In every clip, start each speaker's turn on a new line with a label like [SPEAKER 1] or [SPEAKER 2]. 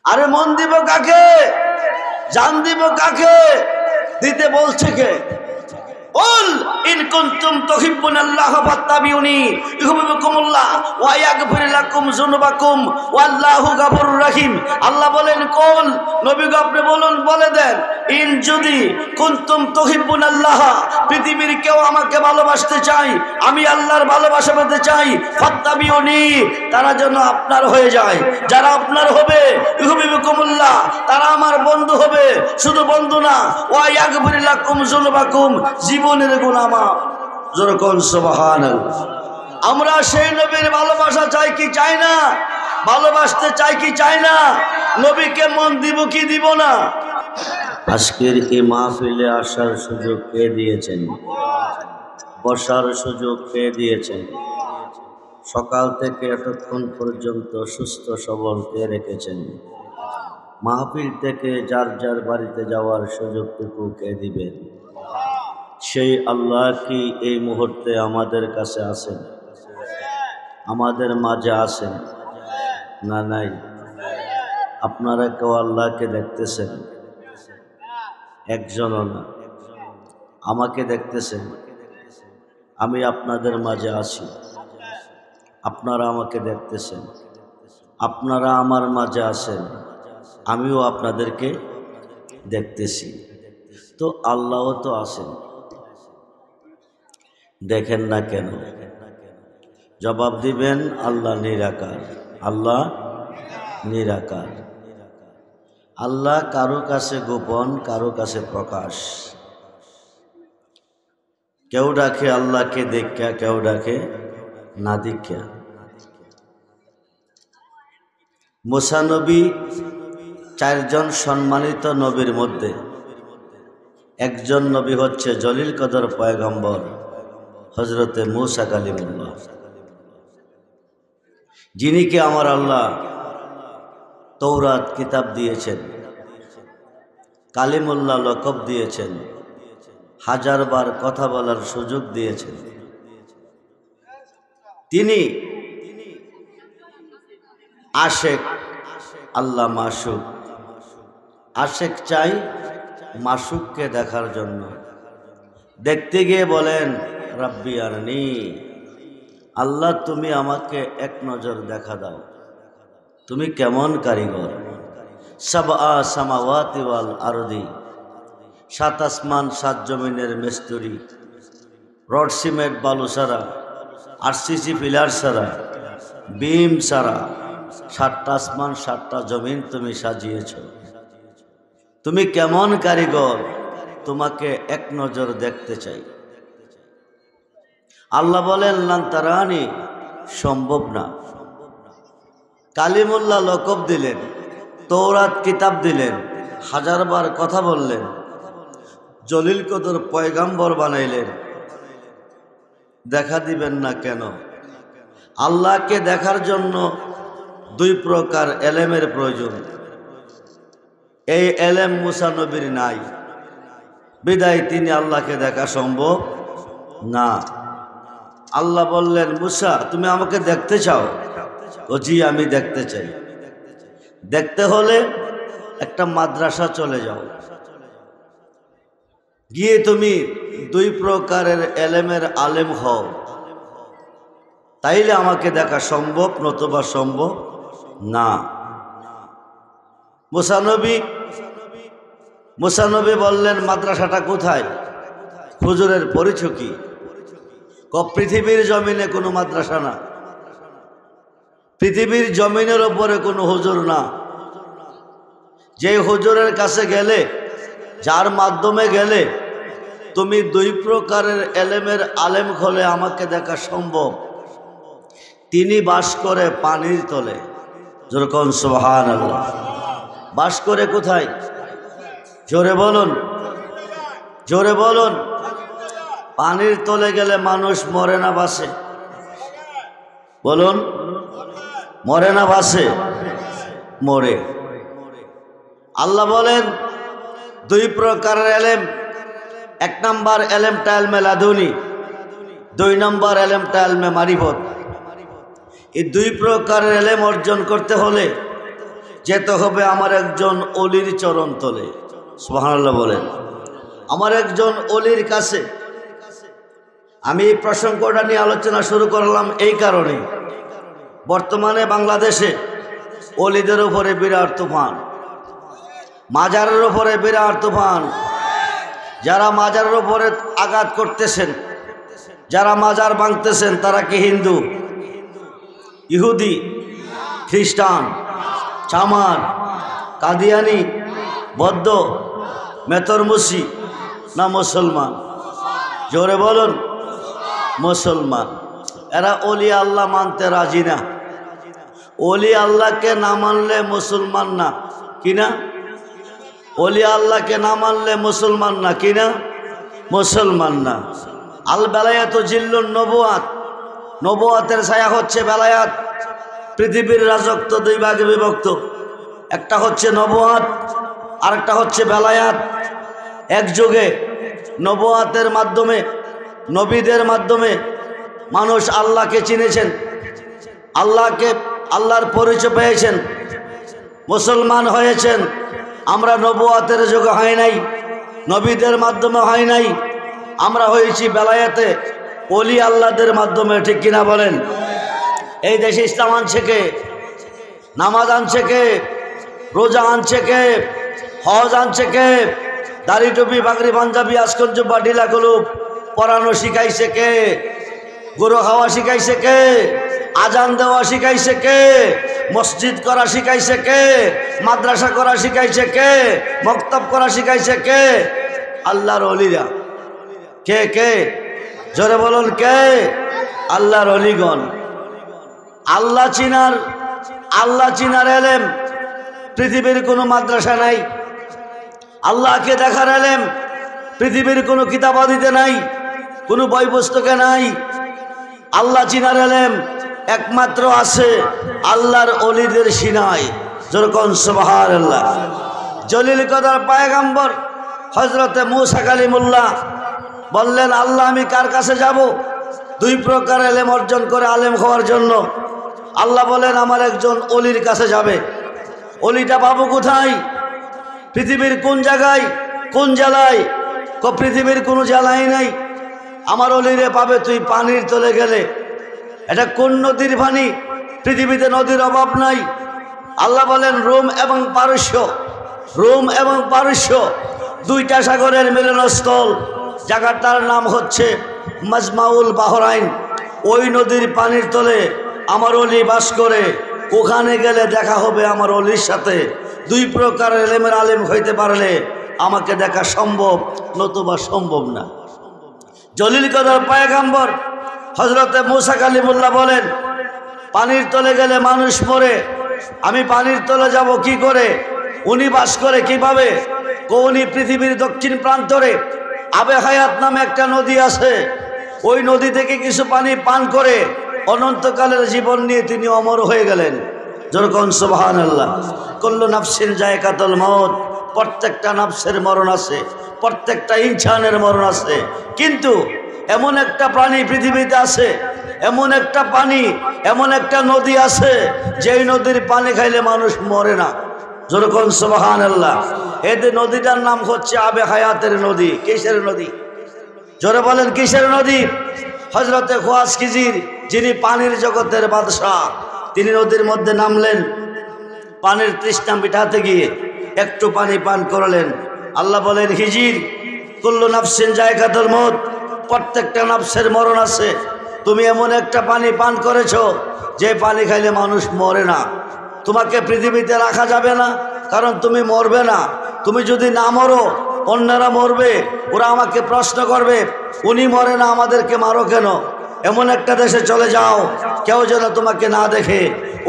[SPEAKER 1] আরে মন দিব কাকে, জান দিব কাকে, দিতে বলছে কে? قل إن كنتم تحبون الله فاتبعوني يحببكم الله ويغفر لكم ذنوبكم والله غفور رحيم। আল্লাহ বলেন কোন নবী গো আপনি বলুন, বলে দেন, ইন যদি কুনতুম তুহিব্বুন আল্লাহ, পৃথিবীর কেউ আমাকে ভালোবাসতে চাই, আমি আল্লাহর ভালোবাসা পেতে চাই, ফাত্তাবিউনি, তারা যেন আপনার হয়ে যায়। যারা আপনার হবে ইউহিব্বুকুমুল্লাহ, তারা আমার বন্ধু হবে। শুধু বন্ধু না, ওয়া ইয়াগফির লাকুম যুনুবাকুম, জীবনের গুনাহ মাফ। যেরকম সুবহানাল্লাহ। আমরা সেই নবীর ভালোবাসা চাই কি চাই না? ভালোবাসতে চাই কি চাই না? নবীকে মন দিব কি দিব না? আজকের এই মাহফিলে আসার সুযোগ কে দিয়েছেন? বসার সুযোগ কে দিয়েছেন? সকাল থেকে এতক্ষণ পর্যন্ত সুস্থ সবল কে রেখেছেন? মাহফিল থেকে যার যার বাড়িতে যাওয়ার সুযোগটুকু কে দিবেন? সেই আল্লাহ কি এই মুহূর্তে আমাদের কাছে আছেন? আমাদের মাঝে আছেন না? নাই। আপনারা কেউ আল্লাহকে দেখতেছেন? একজনও না। আমাকে দেখতেছেন? আমি আপনাদের মাঝে আছি, আপনারা আমাকে দেখতেছেন, আপনারা আমার মাঝে আছেন, আমিও আপনাদেরকে দেখতেছি। তো আল্লাহও তো আছেন, দেখেন না কেন? জবাব দিবেন আল্লাহ নিরাকার। আল্লাহ নিরাকার। আল্লাহ কারো কাছে গোপন, কারো কাছে প্রকাশ। কেউ ডাকে আল্লাহকে দেখা, কেউ ডাকে না দেখা। মুসা নবী চারজন সম্মানিত নবীর মধ্যে একজন নবী হচ্ছে জলিল কদর পয়গম্বর হযরতে মুসা কালিমুল্লাহ, যিনিকে আমার আল্লাহ তৌরাত কিতাব দিয়েছেন, কালিমুল্লাহ লকব দিয়েছেন, হাজারবার কথা বলার সুযোগ দিয়েছেন। তিনি আশেক, আল্লাহ মাশুক। আশেক চাই মাশুককে দেখার জন্য। দেখতে গিয়ে বলেন রাব্বি আরনি, আল্লাহ তুমি আমাকে এক নজর দেখা দাও, তুমি কেমন কারিগর। সাবআ সামাওয়াতি ওয়াল আরদি, সাত আসমান সাত জমিনের মিস্ত্রি, রড সিমেন্ট বালু ছাড়া, আরসিসি পিলার ছাড়া, বিম ছাড়া, সাতটা আসমান সাতটা জমিন তুমি সাজিয়েছ। তুমি কেমন কারিগর, তোমাকে এক নজর দেখতে চাই। আল্লাহ বলেন লান তারানি, সম্ভব না। কালিমুল্লাহ লকব দিলেন, তৌরাত কিতাব দিলেন, হাজারবার কথা বললেন, জলিল কদর পয়গাম্বর বানাইলেন, দেখা দিবেন না কেন? আল্লাহকে দেখার জন্য দুই প্রকার এলেমের প্রয়োজন। এই এলেম মুসা নবীর নাই, বিদায় তিনি আল্লাহকে দেখা সম্ভব না। আল্লাহ বললেন মুসা তুমি আমাকে দেখতে চাও? ও জি আমি দেখতে চাই। দেখতে হলে একটা মাদ্রাসা চলে যাও, গিয়ে তুমি দুই প্রকারের এলেমের আলেম হও, তাইলে আমাকে দেখা সম্ভব, নতুবা সম্ভব না। মুসা নবী বললেন মাদ্রাসাটা কোথায়? হুজুরের পরিচয় কি? পৃথিবীর জমিনে কোনো মাদ্রাসা না, পৃথিবীর জমিনের ওপরে কোনো হুজুর না। যে হুজুরের কাছে গেলে, যার মাধ্যমে গেলে তুমি দুই প্রকারের এলেমের আলেম হলে আমাকে দেখা সম্ভব, তিনি বাস করে পানির তলে। যেরকম সুবহানাল্লাহ। বাস করে কোথায়? জোরে বলুন, জোরে বলুন। পানির তলে গেলে মানুষ মরে না বাসে? বলুন, মরে না বাসে? মরে। আল্লাহ বলেন দুই প্রকারের এলেম। এক নম্বর এলেমটা এলমে লাদুনি, দুই নম্বর এলেমটা এলমে মারিফত। এই দুই প্রকারের এলেম অর্জন করতে হলে যেতে হবে আমার একজন অলির চরণ তলে। সুবহানাল্লাহ বলেন। আমার একজন অলির কাছে। আমি এই প্রসঙ্গটা নিয়ে আলোচনা শুরু করলাম এই কারণে, বর্তমানে বাংলাদেশে অলিদের উপরে বিরাট তুফান, মাজারের উপরে বিরাট তুফান। যারা মাজারের উপরে আঘাত করতেছেন, যারা মাজার ভাঙতেছেন, তারা কি হিন্দু, ইহুদি, খ্রিস্টান, চামার, কাদিয়ানি, বৌদ্ধ, মেতরমুসি না মুসলমান? জোরে বলুন, মুসলমান। এরা ওলি আল্লাহ মানতে রাজি না। ওলি আল্লাহকে না মানলে মুসলমান না, কিনা? ওলি আল্লাহকে না মানলে মুসলমান না, কিনা? মুসলমান না। আল বেলায়াত জিল্লুন নবুয়াত, নবুয়াতের ছায়া হচ্ছে বেলায়াত। পৃথিবীর রাজত্ব দুই ভাগে বিভক্ত, একটা হচ্ছে নবুয়াত, আরেকটা হচ্ছে বেলায়াত। এক যুগে নবুয়াতের মাধ্যমে, নবীদের মাধ্যমে মানুষ আল্লাহকে চিনেছেন, আল্লাহর পরিচয় পেয়েছেন, মুসলমান হয়েছেন। আমরা নবুয়াতের যুগে হয় নাই, নবীদের মাধ্যমে হয় নাই, আমরা হয়েছি বেলায়াতে, ওলি আল্লাহদের মাধ্যমে। ঠিক কিনা বলেন? এই দেশে ইসলাম আনছে কে? নামাজ আনছে কে? রোজা আনছে কে? হজ আনছে কে? দাড়ি টুপি বাগরি পাঞ্জাবি আজকল জুব্বা ঢিলা কলুপ পরানো শিখাইছে কে? গরু খাওয়া শিখাইছে কে? আজান দেওয়া শিখাইছে কে? মসজিদ করা শিখাইছে কে? মাদ্রাসা করা শিখাইছে কে? মক্তব করা শিখাইছে কে? আল্লাহর ওলিরা। কে কে? জোরে বলুন, কে? আল্লাহর ওলিগণ। আল্লাহ চিনার এলেম পৃথিবীর কোনো মাদ্রাসা নাই। আল্লাহকে দেখার এলেম পৃথিবীর কোনো কিতাবাদিতে নাই, কোনো বই পুস্তকে নাই। আল্লাহ চিনার এলেম একমাত্র আছে আল্লাহর ওলিদের সিনায়। যেরকম সুবহানাল্লাহ। জলিল কদর পয়গম্বর হযরতে মূসা কালিমুল্লাহ বললেন, আল্লাহ আমি কার কাছে যাব? দুই প্রকার এলেম অর্জন করে আলেম হওয়ার জন্য। আল্লাহ বলেন, আমার একজন অলির কাছে যাবে। অলিটা পাবো কোথায়? পৃথিবীর কোন জায়গায়, কোন জেলায়? পৃথিবীর কোনো জেলায় নাই। আমার অলিরে পাবে তুই পানির তলে গেলে। এটা কোন নদীর পানি? পৃথিবীতে নদীর অভাব নাই। আল্লাহ বলেন, রোম এবং পারস্য, রোম এবং পারস্য দুইটা সাগরের মিলনস্থল। জায়গাটার নাম হচ্ছে মাজমাউল বাহরাইন। ওই নদীর পানির তলে আমার অলি বাস করে। ওখানে গেলে দেখা হবে আমার অলির সাথে। দুই প্রকার এলেমের আলেম হইতে পারলে আমাকে দেখা সম্ভব, নতুবা সম্ভব না। জলিল কদর পয়গম্বর হযরতে মূসা কালিমুল্লাহ বলেন, পানির তলে গেলে মানুষ মরে, আমি পানির তলে যাব কি করে? উনি বাস করে কিভাবে? উনি পৃথিবীর দক্ষিণ প্রান্তরে আবে হায়াত নামে একটা নদী আছে। ওই নদী থেকে কিছু পানি পান করে অনন্তকালের জীবন নিয়ে তিনি অমর হয়ে গেলেন। যেরকম সুবহানাল্লাহ। কুল্লু নাফসিন যায়কাতুল মউত, প্রত্যেকটা নাফসের মরণ আছে, প্রত্যেকটা ইনসানের মরণ আছে। কিন্তু এমন একটা প্রাণী পৃথিবীতে আছে, এমন একটা পানি, এমন একটা নদী আছে, যেই নদীর পানি খাইলে মানুষ মরে না। যেরকম সুবহানাল্লাহ। এদের নদীটার নাম হচ্ছে আবে হায়াতের নদী। কিসের নদী? জোরে বলেন, কিসের নদী? হযরতে খোয়াজ খিজির, যিনি পানির জগতের বাদশাহ, তিনি নদীর মধ্যে নামলেন। পানির তৃষ্ণা মিটাতে গিয়ে একটু পানি পান করলেন। আল্লাহ বলেন, হিজির, কুল্লু নাফসিন যায়কাতুল মউত, প্রত্যেকটা নাফসের মরণ আছে। তুমি এমন একটা পানি পান করেছো যে পানি খাইলে মানুষ মরে না। তোমাকে পৃথিবীতে রাখা যাবে না, কারণ তুমি মরবে না। তুমি যদি না মরো, অন্যরা মরবে, ওরা আমাকে প্রশ্ন করবে, উনি মরে না, আমাদেরকে মারো কেন? এমন একটা দেশে চলে যাও, কেউ যেন তোমাকে না দেখে।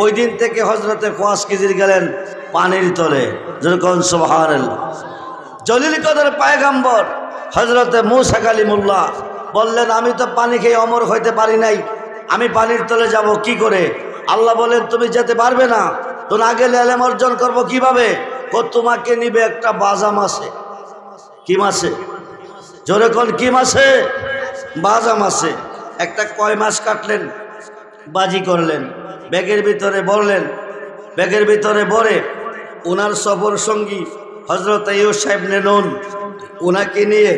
[SPEAKER 1] ওই দিন থেকে হযরতে খোয়াজ খিজির গেলেন পানির তলে। যেরকম সুবহানাল্লাহ। জলিল কদর পয়গম্বর হযরতে মূসা কালিমুল্লাহ বললেন, আমি তো পানি খেয়ে অমর হইতে পারি নাই, আমি পানির তলে যাব কি করে? আল্লাহ বলেন, তুমি যেতে পারবে না। তো না গেলে এলেম অর্জন করবো কিভাবে? তোমাকে নিবে একটা বাজা মাছে। কি মাছে? জোরে কোন কি মাছে? বাজা মাছে। একটা কয় মাছ কাটলেন, বাজি করলেন, ব্যাগের ভিতরে ভরলেন, ব্যাগের ভিতরে ভরে ওনার সফর সঙ্গী হযরত ইউসা ইবনে নুন, ওনাকে নিয়ে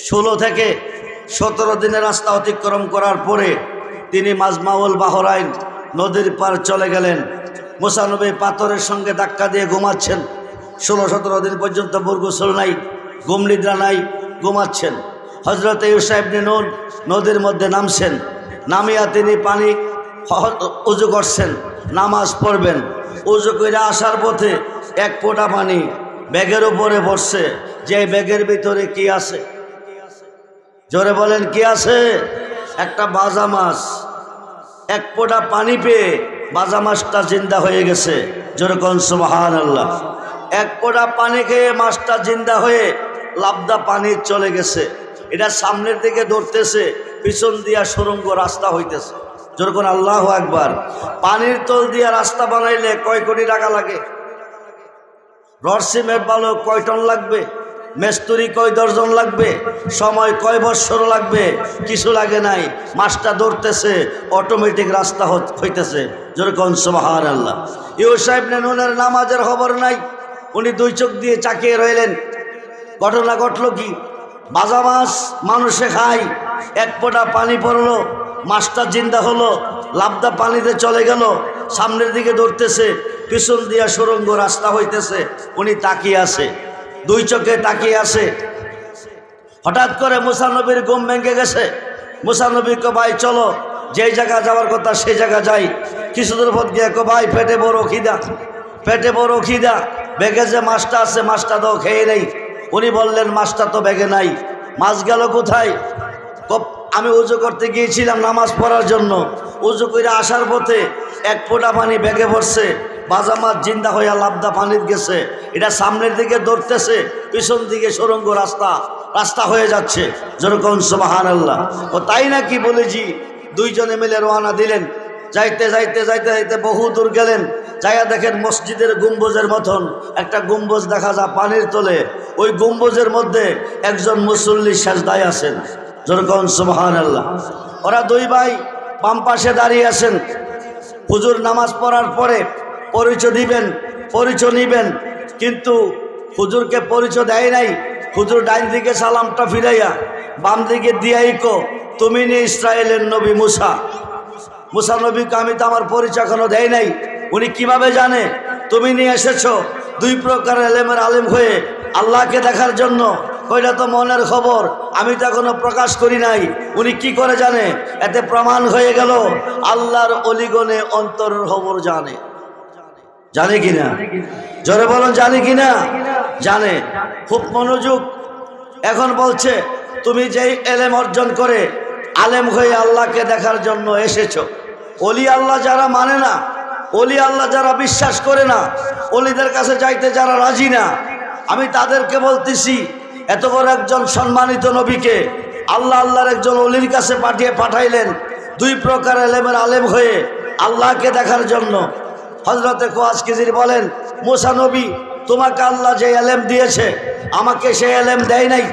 [SPEAKER 1] 16 থেকে 17 দিনের রাস্তা অতিক্রম করার পরে তিনি মাজমাউল বাহরাইন নদীর পার চলে গেলেন। মুসা নবী পাথরের সঙ্গে ধাক্কা দিয়ে ঘুমাচ্ছেন। 16-17 দিন পর্যন্ত গোসল নাই, ঘুম নিদ্রা নাই, ঘুমাচ্ছেন। হযরত ইউসা ইবনে নুন নদীর মধ্যে নামছেন। নামিয়া তিনি পানি উজু করছেন, নামাজ পড়বেন। উজু করে আসার পথে এক ফোঁটা পানি ব্যাগের উপরে পড়ছে। যে ব্যাগের ভিতরে কি আছে? জোরে বলেন, কি আছে? একটা বাজা মাছ। এক ফোঁটা পানি পেয়ে বাজা মাছটা জিন্দা হয়ে গেছে। জোরে কোন সুবহানাল্লাহ। এক ফোঁটা পানি খেয়ে মাছটা জিন্দা হয়ে লাবদা পানি চলে গেছে। এটা সামনের দিকে ধরতেছে, পিছন দিয়া সুরঙ্গ রাস্তা হইতেছে। জোরে কোন আল্লাহু আকবার। পানির তল দিয়া রাস্তা বানাইলে কয় কোটি টাকা লাগে? রড সিমেন্ট বালু কয় টন লাগবে? মেস্তুরি কয় দর্জন লাগবে? সময় কয় বৎসর লাগবে? কিছু লাগে নাই, মাছটা ধরতেছে, অটোমেটিক রাস্তা হইতেছে। যেরকম সুবহানাল্লাহ। ইউসা ইবনে নুনের নামাজের খবর নাই, উনি দুই চোখ দিয়ে চাকিয়ে রইলেন। ঘটনা ঘটলো কি? বাজা মাছ মানুষে খায়, এক ফোঁটা পানি পড়লো, মাছটা জিন্দা হলো, লাবদা পানিতে চলে গেল, সামনের দিকে ধরতেছে, পিছন দিয়া সুরঙ্গ রাস্তা হইতেছে। উনি তাকিয়ে আছে, দুই চোখে তাকিয়ে আছে। হঠাৎ করে মুসা নবীর ঘুম ভেঙে গেছে। মুসা নবী কো ভাই চলো, যেই জায়গা যাওয়ার কথা সেই জায়গা যাই। কিছু দূর পথ গিয়ে কো ভাই পেটে বড় খিদা, পেটে বড় খিদা, ব্যাগে যে মাছটা আছে মাছটা তো খেয়ে নেই। উনি বললেন মাছটা তো ব্যাগে নাই, মাছ গেল কোথায়? আমি উজু করতে গিয়েছিলাম নামাজ পড়ার জন্য, উজু করে আসার পথে এক ফোঁটা পানি ব্যাগে পড়ছে, বাজা মাছ জিন্দা হইয়া লাবদা পানির গেছে। এটা সামনের দিকে ধরতেছে, পিছন দিকে সুরঙ্গ রাস্তা হয়ে যাচ্ছে। যেরকম সুবহানাল্লাহ। ও তাই নাকি বলেছি। দুইজনে মিলে রওনা দিলেন। যাইতে যাইতে যাইতে যাইতে বহু দূর গেলেন। যাইয়া দেখেন মসজিদের গম্বুজের মতন একটা গম্বুজ দেখা যায় পানির তলে। ওই গম্বুজের মধ্যে একজন মুসল্লি সাজদায় আছেন। যেরকম সুবহানাল্লাহ। ওরা দুই ভাই বাম পাশে দাঁড়িয়ে আছেন। হুজুর নামাজ পড়ার পরে পরিচয় দিবেন, পরিচয় নিবেন, কিন্তু হুজুরকে পরিচয় দেয় নাই। হুজুর ডাইন দিকে সালামটা ফিরাইয়া বাম দিকে দিয়াই কো, তুমি নি ইসরায়েলের নবী মুসা। মুসা নবীকে আমি তো আমার পরিচয় এখনো দেয় নাই। উনি কিভাবে জানে তুমি নিয়ে এসেছো? দুই প্রকার এলেমের আলেম হয়ে আল্লাহকে দেখার জন্য। ওইটা তো মনের খবর, আমি তো এখনো প্রকাশ করি নাই। উনি কি করে জানে? এতে প্রমাণ হয়ে গেল আল্লাহর অলিগণে অন্তরের খবর জানে। জানে কিনা? জোরে বলুন, জানে কিনা? জানে। খুব মনোযোগ। এখন বলছে তুমি যেই এলেম অর্জন করে আলেম হয়ে আল্লাহকে দেখার জন্য এসেছো। অলি আল্লাহ যারা মানে না, অলি আল্লাহ যারা বিশ্বাস করে না, অলিদের কাছে যাইতে যারা রাজি না, আমি তাদেরকে বলতেছি এত বড় একজন সম্মানিত নবীকে আল্লাহর একজন অলির কাছে পাঠাইলেন দুই প্রকার এলেমের আলেম হয়ে আল্লাহকে দেখার জন্য। হযরতে খোয়াজ খিজির বলেন, মুসা নবী তোমাকে আল্লাহ যে এলেম দিয়েছে আমাকে সেই এলেম দেয় নাই।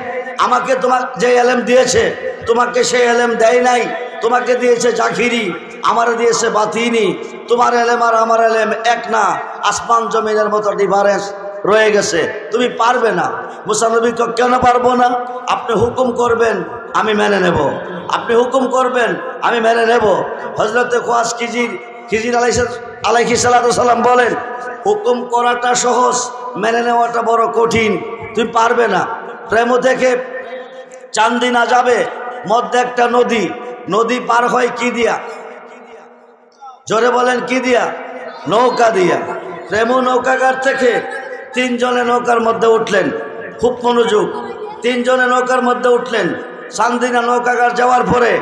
[SPEAKER 1] আমাকে তোমাকে যে এলেম দিয়েছে তোমাকে সেই এলেম দেয় নাই। তোমাকে দিয়েছে জাকিরি, আমার দিয়েছে বাতিনি। তোমার এলেম আর আমার এলেম এক না, আসমান জমিনের মতো ডিফারেন্স রয়ে গেছে। তুমি পারবে না। মুসা নবী কেন পারবো না? আপনি হুকুম করবেন আমি মেনে নেব, আপনি হুকুম করবেন আমি মেনে নেব। হযরতে খোয়াজ খিজির আলাইহিস সালাম বলেন, হুকুম করাটা সহজ, মেনে নেওয়াটা বড় কঠিন। তুমি পারবে না। প্রেম থেকে চান্দি না যাবে, মধ্যে একটা নদী, নদী পার হয় কি দিয়া? জোরে বলেন কি দিয়া? নৌকা দিয়া। প্রেমু নৌকাঘাট থেকে তিনজনে নৌকার মধ্যে উঠলেন। খুব মনোযোগ। তিনজনে নৌকার মধ্যে উঠলেন। চান্দিনা নৌকাঘাট যাওয়ার পরে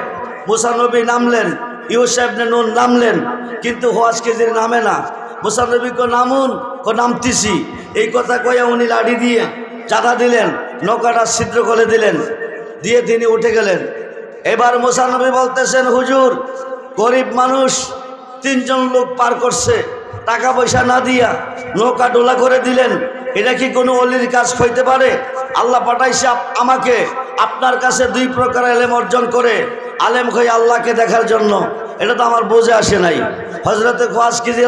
[SPEAKER 1] মুসা নবী নামলেন, ইউসা ইবনে নুন নামলেন, কিন্তু খোয়াজ খিজির নামে না। মুসা নবী কো নামুন, কো নামতিছি। এই কথা কইয়া উনি লাঠি দিয়ে চাঁদা দিলেন, নৌকাটা ছিদ্র করে দিলেন, দিয়ে তিনি উঠে গেলেন। এবার মুসা নবী বলতেছেন, হুজুর গরিব মানুষ, তিনজন লোক পার করছে, টাকা পয়সা না দিয়া নৌকা ডোলা করে দিলেন। এটা কি কোনো অলির কাজ হইতে পারে? আল্লাহ পাঠাইছে আমাকে আপনার কাছে দুই প্রকার এলেম অর্জন করে আলেম হয়ে আল্লাহকে দেখার জন্য। এটা তো আমার বোঝে আসে নাই। হযরতে খোয়াজকিজি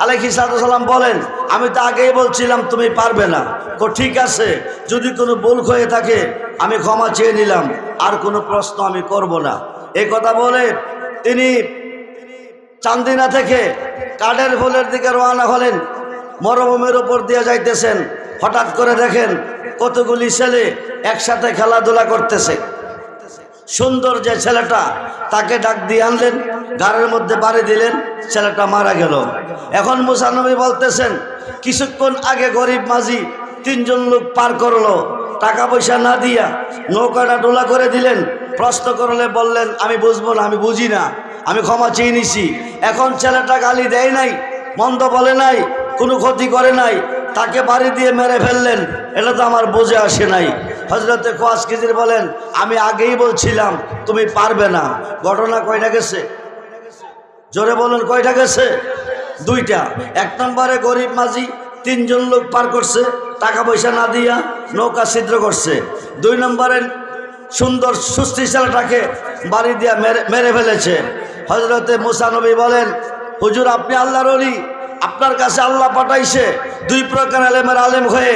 [SPEAKER 1] আলাইহিস সালাম বলেন, আমি তো আগেই বলছিলাম তুমি পারবে না। ঠিক আছে, যদি কোনো ভুল হয়ে থাকে আমি ক্ষমা চেয়ে নিলাম, আর কোনো প্রশ্ন আমি করব না। এই কথা বলে তিনি চান্দিনা থেকে কাঠের ফুলের দিকে রওনা হলেন। মরুভূমির উপর দিয়ে যাইতেছেন, হঠাৎ করে দেখেন কতগুলি ছেলে একসাথে খেলাধুলা করতেছে। সুন্দর যে ছেলেটা, তাকে ডাক দিয়ে আনলেন, ঘাড়ের মধ্যে বাড়ি দিলেন, ছেলেটা মারা গেল। এখন মুসা নবী বলতেছেন, কিছুক্ষণ আগে গরিব মাঝি 3 জন লোক পার করলো, টাকা পয়সা না দিয়া নৌকাটা ডোলা করে দিলেন। প্রশ্ন করলে বললেন, আমি বুঝবো না, আমি বুঝি না, আমি ক্ষমা চেয়ে নিছি। এখন ছেলেটা গালি দেয় নাই, মন্দ বলে নাই, কোনো ক্ষতি করে নাই, তাকে বাড়ি দিয়ে মেরে ফেললেন। এটা তো আমার বোঝে আসে নাই। হযরতে খোয়াজকিজি বলেন, আমি আগেই বলছিলাম তুমি পারবে না। ঘটনা কয়টা গেছে? জোরে বলুন, কয়টা গেছে? 2টা। 1 নম্বরে গরিব মাঝি 3 জন লোক পার করছে, টাকা পয়সা না দিয়া নৌকা ছিদ্র করছে। 2 নম্বরে সুন্দর সুস্থি ছেলেটাকে বাড়ি দিয়া মেরে ফেলেছে। হযরতে মুসা নবী বলেন, হুজুর আপনি আল্লাহর ওলি, আপনার কাছে আল্লাহ পাঠাইছে 2 প্রকার আলেমের আলেম হয়ে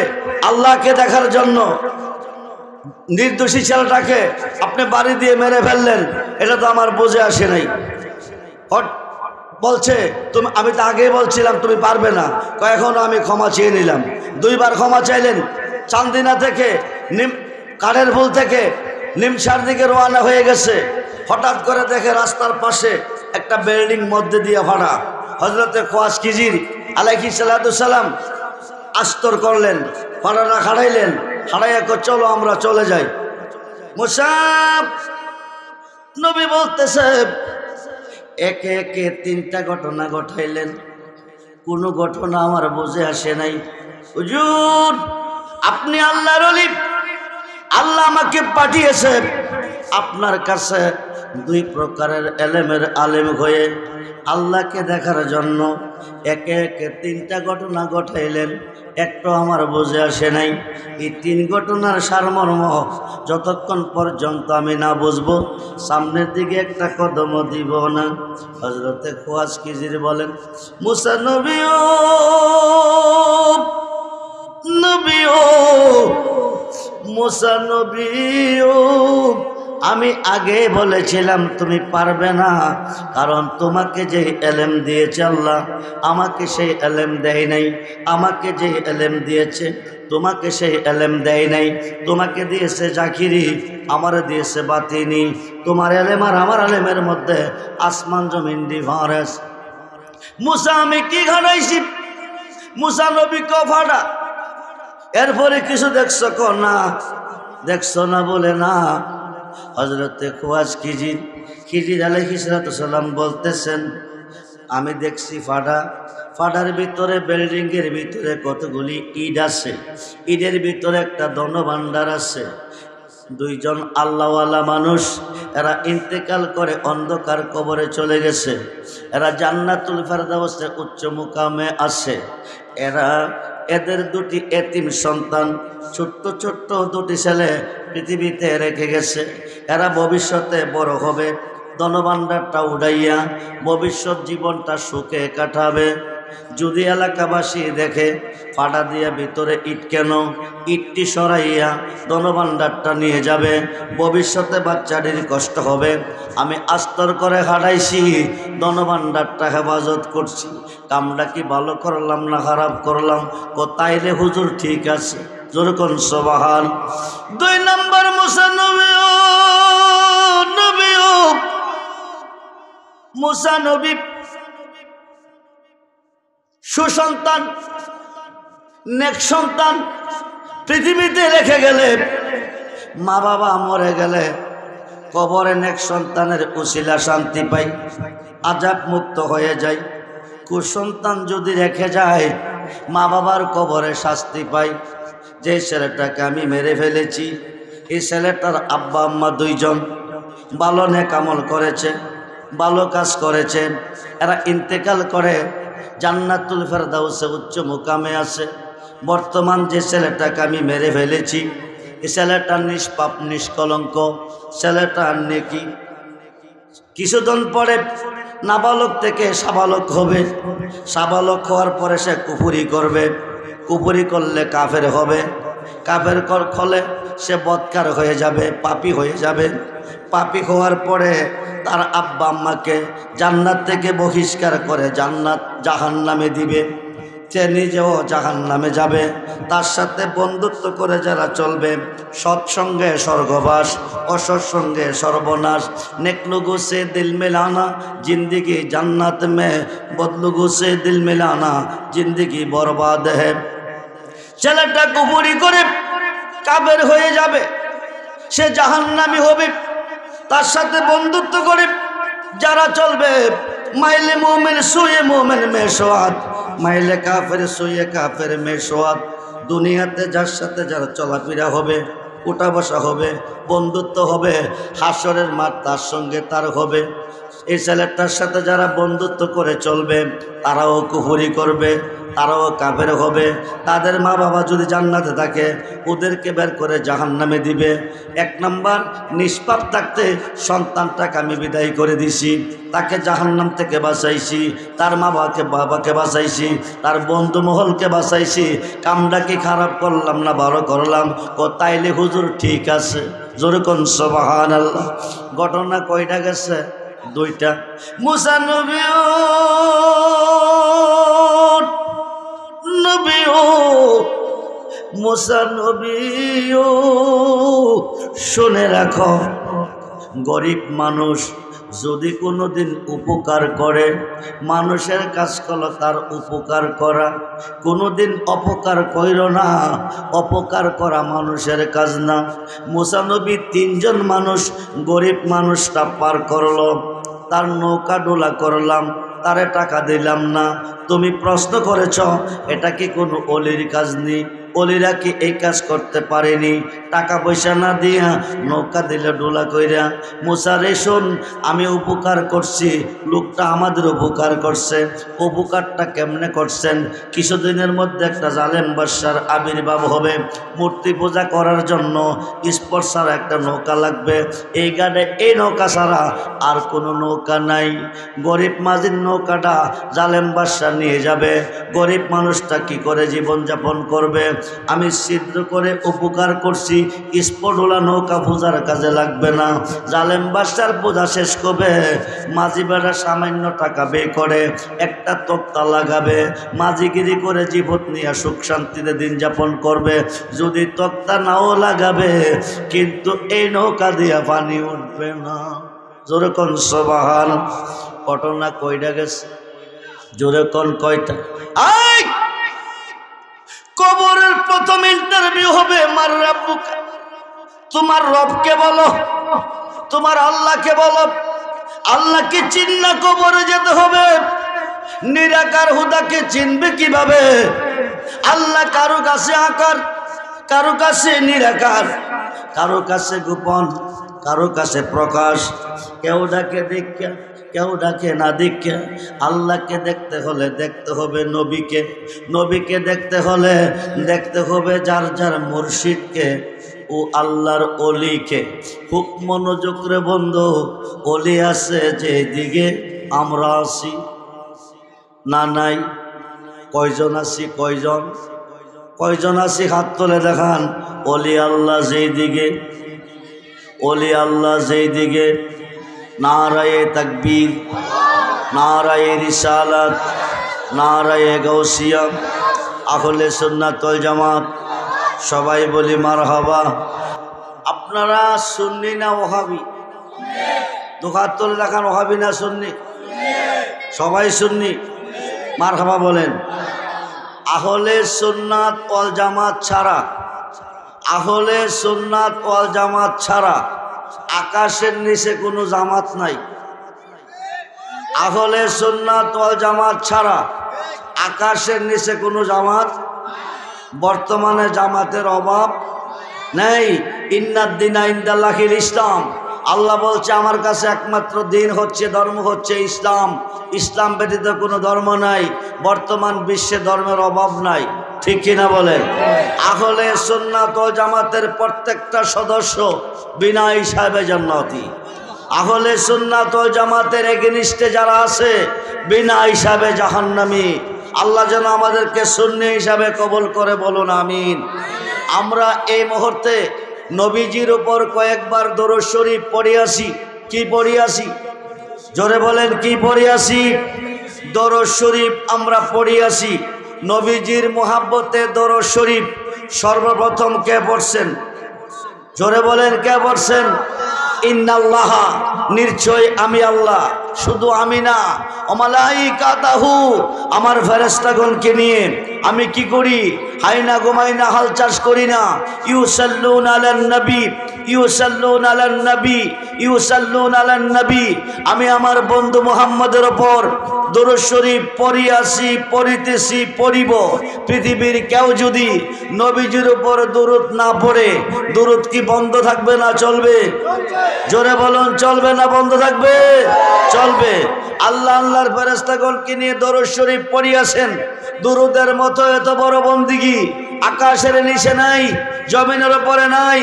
[SPEAKER 1] আল্লাহকে দেখার জন্য। নির্দোষী ছেলেটাকে আপনি বাড়ি দিয়ে মেরে ফেললেন, এটা তো আমার বোঝে আসে নাই। বলছে, তুমি, আমি তো আগেই বলছিলাম তুমি পারবে না। এখনো আমি ক্ষমা চেয়ে নিলাম। 2 বার ক্ষমা চাইলেন। চান্দিনা থেকে কাঠের ফুল থেকে নিমসার দিকে রওনা হয়ে গেছে। হঠাৎ করে দেখে রাস্তার পাশে একটা বিল্ডিং মধ্যে দিয়ে ভাড়া। হযরতে খোয়াজকিজি আলাইহিস সালাম আস্তর করলেন, ভাড়াটা খাড়াইলেন, খাড়াইয়া চলো আমরা চলে যাই। মুসা নবী বলতেছে, একে একে 3টা ঘটনা ঘটাইলেন, কোনো ঘটনা আমার বুঝে আসে নাই। হুজুর আপনি আল্লাহর ওলি, আল্লাহ আমাকে পাঠিয়েছে আপনার কাছে 2 প্রকারের এলেমের আলেম হয়ে আল্লাহকে দেখার জন্য। একে একে 3টা ঘটনা ঘটাইলেন, একটু আমার বুঝে আসে নাই। এই 3 ঘটনার সারমর্ম যতক্ষণ পর্যন্ত আমি না বুঝবো, সামনের দিকে একটা কদমও দিব না। হযরতে খোয়াজকিজি বলেন, মুসা নবী ও নবী ও মুসা নবী ও, আমি আগে বলেছিলাম তুমি পারবে না, কারণ তোমাকে যে এলেম দিয়েছে আল্লাহ, আমাকে সেই এলেম দেয় নাই। আমাকে যে এলেম দিয়েছে তোমাকে সেই এলেম দেয় নাই। তোমাকে দিয়েছে জাকিরি, আমার দিয়েছে বাতিনি। তোমার এলেম আর আমার এলেমের মধ্যে আসমান জমিন ডিফারেন্স। মুসা আমি কি ঘটাইছি? মুসা নবী কফাটা। এরপরে কিছু দেখছো ক না? দেখছো না বলে না। হযরতে খোয়াজকিজি আলাইহিস সালাম বলতেছেন, আমি দেখছি ফাটার ভিতরে, বিল্ডিংয়ের ভিতরে কতগুলি ইট আছে, ইটের ভিতরে একটা ধনভাণ্ডার আছে। 2 জন আল্লাহওয়ালা মানুষ, এরা ইন্তেকাল করে অন্ধকার কবরে চলে গেছে। এরা জান্নাতুল ফেরদাউসে উচ্চ মুকামে আছে। এদের 2টি এতিম সন্তান, ছোট্ট ছোট্ট 2টি ছেলে পৃথিবীতে রেখে গেছে। এরা ভবিষ্যতে বড় হবে, ধনভাণ্ডারটা উড়াইয়া ভবিষ্যৎ জীবনটা সুখে কাটাবে। যদি এলাকাবাসী দেখে ফাটা দিয়া ভিতরে ইট কেন, ইটটি সরাইয়া ধনভাণ্ডারটা নিয়ে যাবে, ভবিষ্যতে বাচ্চাটির কষ্ট হবে। আমি আস্তর করে হারাইছি, ধনভাণ্ডারটা হেফাজত করছি। কামটা কি ভালো করলাম না খারাপ করলাম? তাইলে হুজুর ঠিক আছে, যেরকম সুবহান। 2 নম্বর মুসা নবী সুসন্তান, নেক সন্তান পৃথিবীতে রেখে গেলে, মা বাবা মরে গেলে কবরে নেক সন্তানের উসিলা শান্তি পাই, আযাব মুক্ত হয়ে যায়। কুসন্তান যদি রেখে যায়, মা বাবার কবরে শাস্তি পাই। যে ছেলেটাকে আমি মেরে ফেলেছি, এই ছেলেটার আব্বা আম্মা 2 জন ভালো নেক আমল করেছে, ভালো কাজ করেছে, এরা ইন্তেকাল করে জান্নাতুল ফেরদাউসে উচ্চ মুকামে আছে। বর্তমান যে ছেলেটাকে আমি মেরে ফেলেছি, এই ছেলেটা নিষ্পাপ নিষ্কলঙ্ক, ছেলেটার নেকি। কিছুদিন পরে নাবালক থেকে সাবালক হবে, সাবালক হওয়ার পরে সে কুফরি করবে, কুফরি করলে কাফের হবে, কাফের হলে সে বদকার হয়ে যাবে, পাপী হয়ে যাবে। পাপী হওয়ার পরে তার আব্বা আম্মাকে জান্নাত থেকে বহিষ্কার করে জান্নাত জাহান্নামে দিবে, সে নিজেও জাহান্নামে যাবে। তার সাথে বন্ধুত্ব করে যারা চলবে, সৎসঙ্গে স্বর্গবাস, অসৎসঙ্গে সর্বনাশ। नेक लोगों से दिल मिलाना जिंदगी जन्नत में, बद लोगों से दिल मिलाना जिंदगी बर्बाद है। ছেলেটা কুফরি করে কাফের হয়ে যাবে, সে জাহান্নামী হবে। তার সাথে বন্ধুত্ব করে যারা চলবে, মাইলে মুমিন সুয়ে মুমিন में সোয়াদ, মাইলে কাফের সুয়ে কাফের में সোয়াদ। দুনিয়াতে যার সাথে যারা চলাফেরা হবে, উঠা বসা হবে, বন্ধুত্ব হবে, হাসরের মাঠ তার সঙ্গে তার হবে। এই ছেলেটার সাথে যারা বন্ধুত্ব করে চলবে, তারাও কুফরি করবে, তারাও কাফের হবে। তাদের মা বাবা যদি জান্নাতে থাকে, ওদেরকে বের করে জাহান্নামে দিবে। এক নাম্বার, নিষ্পাপ থাকতে সন্তানটাকে আমি বিদায় করে দিছি, তাকে জাহান্নাম থেকে বাঁচাইছি, তার মা বাবাকে বাঁচাইছি, তার বন্ধু মহলকে বাঁচাইছি। কামটা কি খারাপ করলাম না ভালো করলাম? তাইলে হুজুর ঠিক আছে, জোরে কোন সুবহানাল্লাহ। ঘটনা কয়টা গেছে? দুইটা। মুসা মুসা নবীও শুনে রাখো, গরিব মানুষ যদি কোনোদিন উপকার করে, মানুষের কাজ করলো তার উপকার করা, কোনোদিন অপকার কইর না, অপকার করা মানুষের কাজ না। মুসা নবী 3 জন মানুষ, গরিব মানুষটা পার করলো, তার নৌকা ডোলা করলাম, তারে টাকা দিলাম না। তুমি প্রশ্ন করেছ এটা কি কোনো অলির কাজ নেই? অলিরা কি এই কাজ করতে পারেনি? টাকা পয়সা না দিয়া নৌকা দিলে ডোলা কইরা। মুসা রে শোন, আমি উপকার করছি, লোকটা আমাদের উপকার করছে। উপকারটা কেমনে করছেন? কিছুদিনের মধ্যে একটা জালেম বাদশার আবির্ভাব হবে, মূর্তি পূজা করার জন্য স্পট ছাড়া একটা নৌকা লাগবে। এই ঘাটে এই নৌকা ছাড়া আর কোনো নৌকা নাই। গরিব মাঝির নৌকাটা জালেম বাদশা নিয়ে যাবে, গরিব মানুষটা কি করে জীবনযাপন করবে? আমি ছিদ্র করে উপকার করছি, স্পটওয়ালা নৌকা পূজার কাজে লাগবে না। জালেম বাদশার পূজা শেষ করবে, মাঝি বেড়া সামান্য টাকা ব্যয় করে একটা তক্তা লাগাবে, মাঝিগিরি করে জীবন নিয়ে সুখ শান্তিতে দিন যাপন করবে। যদি তক্তা নাও লাগাবে, কিন্তু এই নৌকা দিয়া পানি উঠবে না। জোরে কোন সুবহান। ঘটনা কয়টা গেছে? জোরে কোন কয়টা? কবরের প্রথম ইন্টারভিউ হবে, মার রাব্বুকা, তোমার রবকে বলো, তোমার আল্লাহকে বলো। আল্লাহকে চিন্না কবরে যেতে হবে। নিরাকার হুদাকে চিনবে কিভাবে? আল্লাহ কারো কাছে আকার, কারো কাছে নিরাকার, কারো কাছে গোপন, কারো কাছে প্রকাশ। কেউ ডাকে দেখা, কেউ ডাকে না দেখে। আল্লাহকে দেখতে হলে দেখতে হবে নবীকে, নবীকে দেখতে হলে দেখতে হবে যার যার মুর্শিদকে ও আল্লাহর অলিকে। খুব মনোযোগ রে বন্ধু, অলি আছে যেদিকে আমরা আছি না নাই? কয়জন আছি? কয়জন কয়জন আছি? হাত তুলে দেখান। অলি আল্লাহ যেই দিকে, অলি আল্লাহ যেই দিকে। নারায়ে তাকবীর, নারায়ে রিসালাত, নারায়ে গাউসিয়া, আহলে সুন্নাত ওয়াল জামাত। সবাই বলি মারহাবা। আপনারা সুন্নি না ওহাবি? দুহাত তুলে দেখান। ওহাবি না সুন্নি? সবাই সুন্নি। মারহাবা বলেন। আহলে সুন্নাত ওয়াল জামাত ছাড়া, আহলে সুন্নাত ওয়াল জামাত ছাড়া আকাশের নিচে কোনো জামাত নাই। আহলে সুন্নাত ওয়াল জামাত ছাড়া আকাশের নিচে কোনো জামাত। বর্তমানে জামাতের অভাব নেই। ইন্নাদ দীনা ইনদাল্লাহিল ইসলাম। আল্লাহ বলছে আমার কাছে একমাত্র দিন হচ্ছে, ধর্ম হচ্ছে ইসলাম। ইসলাম ব্যতীত কোনো ধর্ম নাই। বর্তমান বিশ্বে ধর্মের অভাব নাই, ঠিক কিনা বলেন? আহলে সুন্নাত ওয়াল জামাতের প্রত্যেকটা সদস্য বিনা হিসাবে জান্নাতি। আহলে সুন্নাত ওয়াল জামাতের এগেনিস্টে যারা আছে বিনা হিসাবে জাহান্নামী। আল্লাহ যেন আমাদেরকে সুন্নি হিসাবে কবুল করে, বলুন আমিন। আমরা এই মুহূর্তে নবীজির উপর কয়েকবার দরুদ শরীফ পড়িয়াছি। কি পড়িয়াছি? জোরে বলেন, কি পড়িয়াছি? দরুদ শরীফ আমরা পড়িয়াছি। নবীজির মুহাব্বতে দরুদ শরীফ সর্বপ্রথম কে পড়ছেন? জোরে বলেন, কে পড়ছেন? ইন্নাল্লাহ, নিশ্চয় আমি আল্লাহ, শুধু আমি না, ও মালাইকাতাহু, আমার ফেরেশতাগণকে নিয়ে আমি কি করি? হাইনা ঘুমাইনা হাল চাষ করি না। ইউসাল্লুনা আলান নবী, ইউসাল্লুনা আলান নবী, ইউসাল্লুনা আলান নবী। আমি আমার বন্ধু মুহাম্মদের ওপর দরুদ শরীফ পড়িয়াছি, পড়িতেছি, পড়িব। পৃথিবীর কেউ যদি নবীজির উপর দরুদ না পড়ে, দরুদ কি বন্ধ থাকবে না চলবে? জোরে বলুন, চলবে না বন্ধ থাকবে? চলবে। আল্লাহ আল্লাহর ফেরেশতাগণকে নিয়ে দরুদ শরীফ পড়িয়াছেন। দরুদের মতো এত বড় বন্দিগি আকাশের নিচে নাই, জমিনের উপরে নাই।